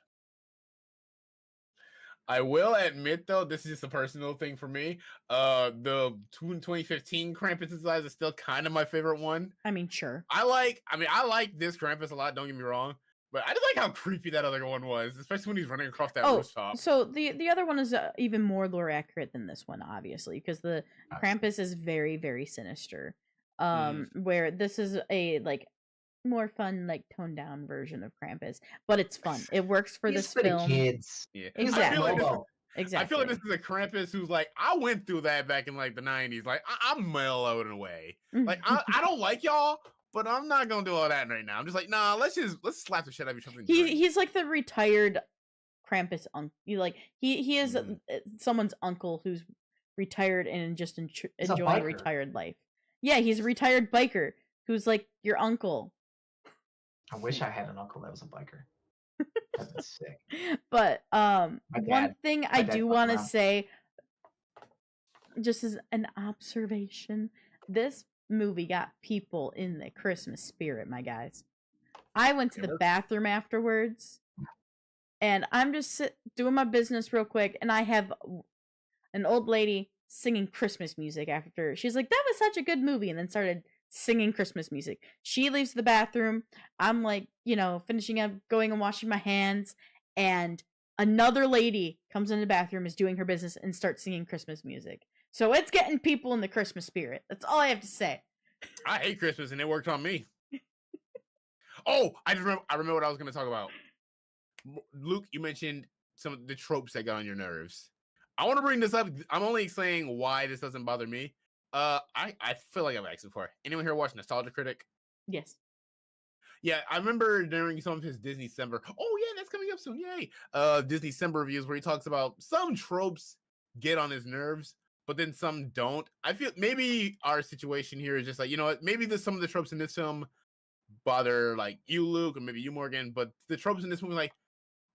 I will admit though, this is just a personal thing for me. The 2015 Krampus size is still kind of my favorite one. I mean, sure. I like this Krampus a lot. Don't get me wrong, but I just like how creepy that other one was, especially when he's running across that rooftop. So the other one is even more lore accurate than this one, obviously, because the Krampus is very, very sinister. Where this is a like more fun, like toned down version of Krampus, but it's fun. It works for this For the film. kids. Yeah, Exactly. I feel like Exactly. I feel like this is a Krampus who's like, I went through that back in like the 90s. Like, I'm mellowed in a way. Like, I don't like y'all, but I'm not gonna do all that right now. I'm just like, nah, let's slap the shit out of each other. He's like the retired Krampus uncle. He is someone's uncle who's retired and just enjoying retired life. Yeah, he's a retired biker who's like your uncle. I wish I had an uncle that was a biker. That's sick. But one thing I do want to say, just as an observation, this movie got people in the Christmas spirit, my guys. I went to the bathroom afterwards, and I'm just doing my business real quick, and I have an old lady singing Christmas music after. She's like, that was such a good movie, and then started singing Christmas music. She leaves the bathroom. I'm like, finishing up, going and washing my hands, and another lady comes in the bathroom, is doing her business, and starts singing Christmas music. So it's getting people in the Christmas spirit. That's all I have to say. I hate Christmas, and it worked on me. Oh, I remember what I was going to talk about. Luke, you mentioned some of the tropes that got on your nerves. I want to bring this up. I'm only saying why this doesn't bother me. I feel like I've asked before. Anyone here watch Nostalgia Critic? Yes. Yeah, I remember during some of his Disney December. Oh yeah, that's coming up soon. Yay! Disney December reviews where he talks about some tropes get on his nerves, but then some don't. I feel maybe our situation here is just like, you know what? Maybe there's some of the tropes in this film bother like you, Luke, or maybe you, Morgan. But the tropes in this movie, like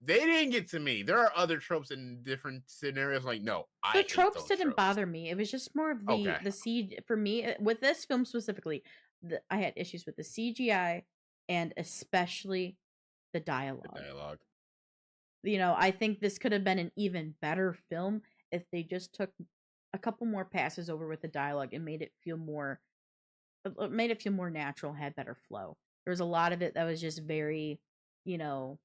they didn't get to me. There are other tropes in different scenarios. Like, no, I The hate tropes those didn't tropes. bother me. It was just more of Okay, the CG for me with this film specifically. I had issues with the CGI and especially the the dialogue. dialogue. I think this could have been an even better film if they just took a couple more passes over with the dialogue and made it feel more natural, had better flow. There was a lot of it that was just very, you know,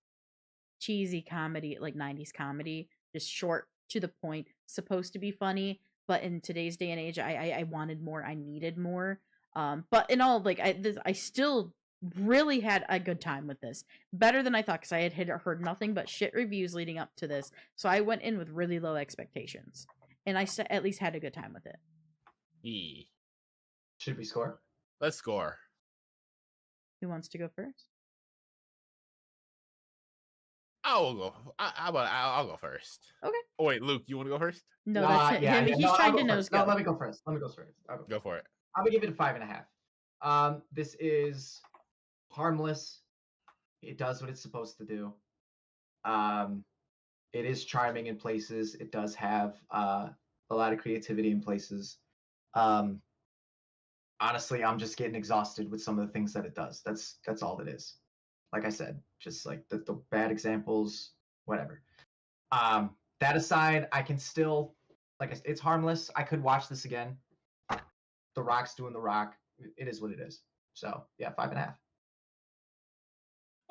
cheesy comedy, like 90s comedy, just short to the point, supposed to be funny, but in today's day and age, I wanted more, I needed more. But in all, like I still really had a good time with this, better than I thought, because I had heard nothing but shit reviews leading up to this, so I went in with really low expectations, and at least had a good time with it. E. Should we score? Let's score. Who wants to go first? I'll go. How about I'll go first? Okay. Oh wait, Luke, you want to go first? No, that's him. He's I'll trying go to nose first. No, go. let me go first. Let me go first. Go for it. I'm gonna give it a 5.5. This is harmless. It does what it's supposed to do. It is charming in places. It does have a lot of creativity in places. Honestly, I'm just getting exhausted with some of the things that it does. That's all it is. Like I said, just like the bad examples, whatever. That aside, I can still it's harmless. I could watch this again. The Rock's doing The Rock. It is what it is. So yeah, 5.5.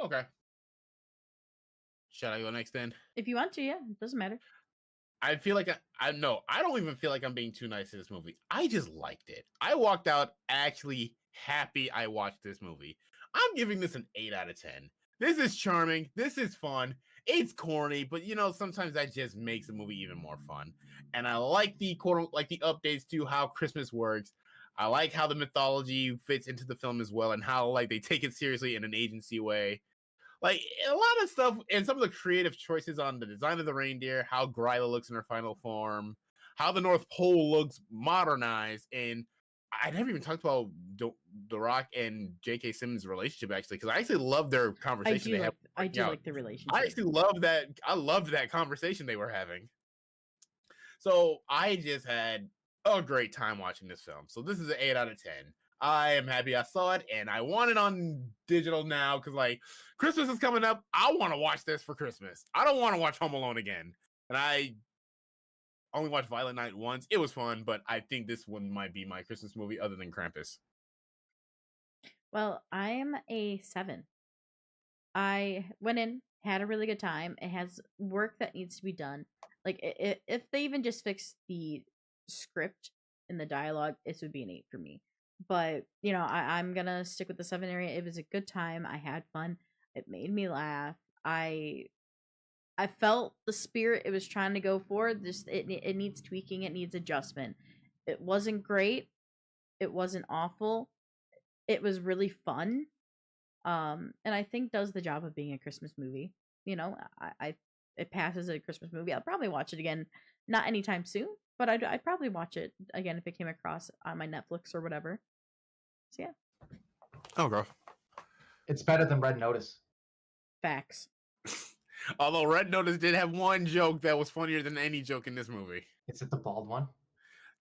Okay. Should I go next then? If you want to, yeah, it doesn't matter. I feel like I don't even feel like I'm being too nice to this movie. I just liked it. I walked out actually happy I watched this movie. I'm giving this an 8 out of 10. This is charming. This is fun. It's corny, but sometimes that just makes the movie even more fun. And I like the the updates to how Christmas works. I like how the mythology fits into the film as well, and how like they take it seriously in an agency way. Like a lot of stuff, and some of the creative choices on the design of the reindeer, how Gryla looks in her final form, how the North Pole looks modernized, and I never even talked about The Rock and J.K. Simmons' relationship actually, because I actually love their conversation. I do like the relationship. I actually love that. I loved that conversation they were having. So I just had a great time watching this film. So this is an 8 out of 10. I am happy I saw it, and I want it on digital now because like Christmas is coming up. I want to watch this for Christmas. I don't want to watch Home Alone again. And I only watched Violent Night once. It was fun, but I think this one might be my Christmas movie other than Krampus. Well, I'm a 7. I went in, had a really good time. It has work that needs to be done. Like if they even just fix the script and the dialogue, this would be an 8 for me. But I'm gonna stick with the 7 area. It was a good time. I had fun. It made me laugh. I felt the spirit it was trying to go for. Just it needs tweaking. It needs adjustment. It wasn't great. It wasn't awful. It was really fun. And I think does the job of being a Christmas movie. I it passes a Christmas movie. I'll probably watch it again, not anytime soon, but I'd probably watch it again if it came across on my Netflix or whatever. So yeah. Oh, bro. It's better than Red Notice. Facts. Although Red Notice did have one joke that was funnier than any joke in this movie. Is it the bald one?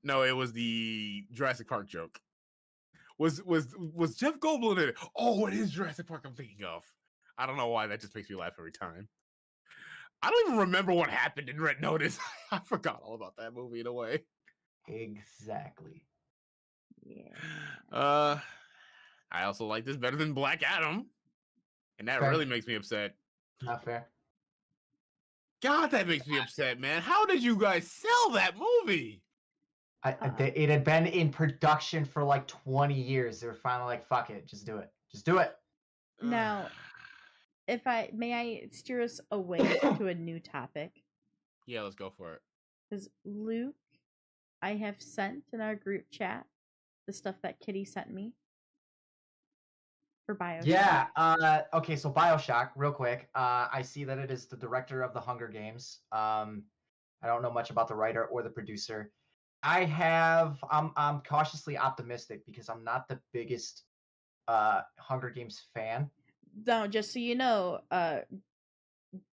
No, it was the Jurassic Park joke. Was Jeff Goldblum in it? Oh, it is Jurassic Park I'm thinking of. I don't know why that just makes me laugh every time. I don't even remember what happened in Red Notice. I forgot all about that movie in a way. Exactly. Yeah. I also like this better than Black Adam. And that Fair. really makes me upset. Not fair. God, that makes me upset, man. How did you guys sell that movie? It had been in production for like 20 years. They were finally like, fuck it, just do it. Just do it. Now, may I steer us away to a new topic? Yeah, let's go for it. Because Luke, I have sent in our group chat the stuff that Kitty sent me for Bioshock? Yeah. Okay. So Bioshock, real quick. I see that it is the director of the Hunger Games. I don't know much about the writer or the producer. I'm cautiously optimistic because I'm not the biggest Hunger Games fan. No, just so you know,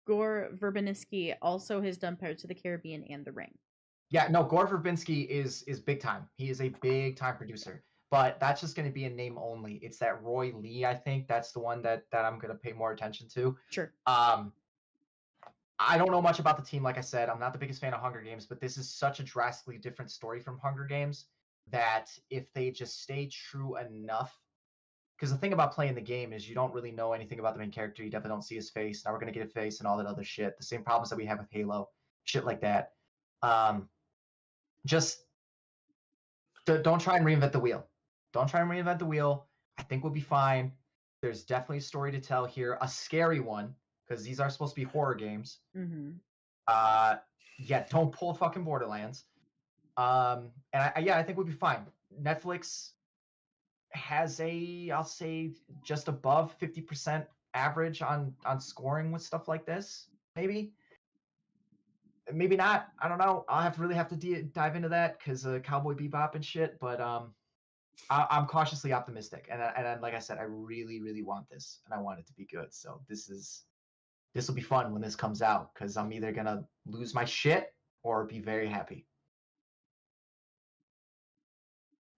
Gore Verbinski also has done Pirates of the Caribbean and The Ring. Yeah, no, Gore Verbinski is big time. He is a big time producer. But that's just going to be a name only. It's that Roy Lee, I think. That's the one that I'm going to pay more attention to. Sure. I don't know much about the team. Like I said, I'm not the biggest fan of Hunger Games, but this is such a drastically different story from Hunger Games that if they just stay true enough, because the thing about playing the game is you don't really know anything about the main character. You definitely don't see his face. Now we're going to get a face and all that other shit. The same problems that we have with Halo, shit like that. Just don't try and reinvent the wheel. Don't try and reinvent the wheel. I think we'll be fine. There's definitely a story to tell here, a scary one, because these are supposed to be horror games. Mm-hmm. Yeah, don't pull fucking Borderlands. And I think we'll be fine. Netflix has I'll say just above 50% average on scoring with stuff like this. Maybe not. I don't know. I'll really have to dive into that because Cowboy Bebop and shit. But I'm cautiously optimistic, and like I said, I really, really want this, and I want it to be good. So this will be fun when this comes out because I'm either gonna lose my shit or be very happy.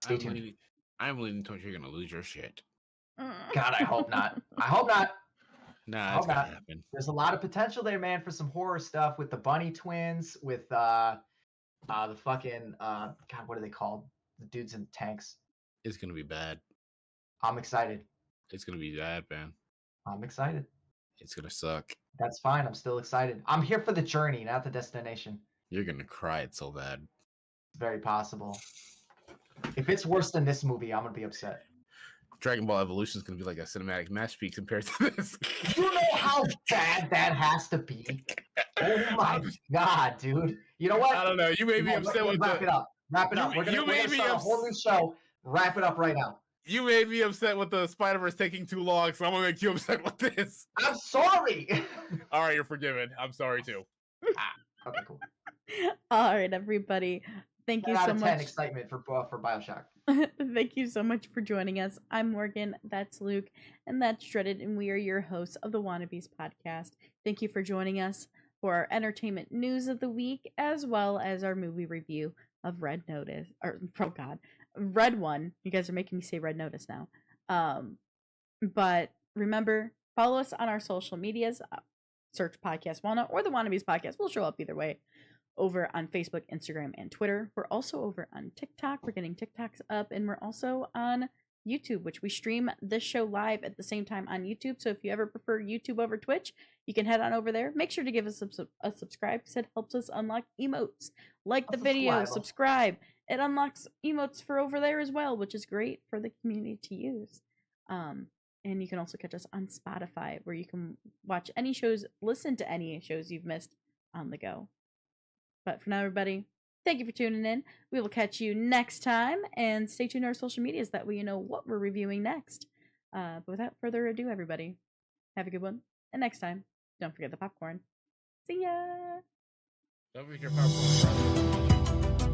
Stay tuned. I'm leaning towards you're gonna lose your shit. God, I hope not. I hope not. Nah, it's gonna happen. There's a lot of potential there, man, for some horror stuff with the Bunny twins, with the fucking God, what are they called? The dudes in tanks. It's gonna be bad. I'm excited. It's gonna be bad, man. I'm excited. It's gonna suck. That's fine. I'm still excited. I'm here for the journey, not the destination. You're gonna cry. It's so bad. It's very possible. If it's worse than this movie, I'm gonna be upset. Dragon Ball Evolution is gonna be like a cinematic masterpiece compared to this. You know how bad that has to be. Oh my god, dude! You know what? I don't know. You made me upset with wrap it up. Wrap it up. We're gonna start a whole new show. Wrap it up right now. You made me upset with the Spider-Verse taking too long, so I'm gonna make you upset with this. I'm sorry. All right, you're forgiven. I'm sorry too. Okay, cool. All right, everybody. Thank you so much. 10 excitement for Bioshock. Thank you so much for joining us. I'm Morgan, that's Luke, and that's Dreaded, and we are your hosts of the Wannabes podcast. Thank you for joining us for our entertainment news of the week, as well as our movie review of Red Notice. Or, oh god, Red One. You guys are making me say Red Notice now. But remember, follow us on our social medias. Search Podcast Walnut or the Wannabes podcast. We'll show up either way. Over on Facebook, Instagram, and Twitter. We're also over on TikTok. We're getting TikToks up, and we're also on YouTube, which we stream this show live at the same time on YouTube. So if you ever prefer YouTube over Twitch, you can head on over there. Make sure to give us a subscribe because it helps us unlock emotes. Like the video, subscribe. It unlocks emotes for over there as well, which is great for the community to use. And you can also catch us on Spotify, where you can watch any shows, listen to any shows you've missed on the go. But for now, everybody, thank you for tuning in. We will catch you next time, and stay tuned to our social medias. That way you know what we're reviewing next. But without further ado, everybody, have a good one. And next time, don't forget the popcorn. See ya! Don't forget your popcorn.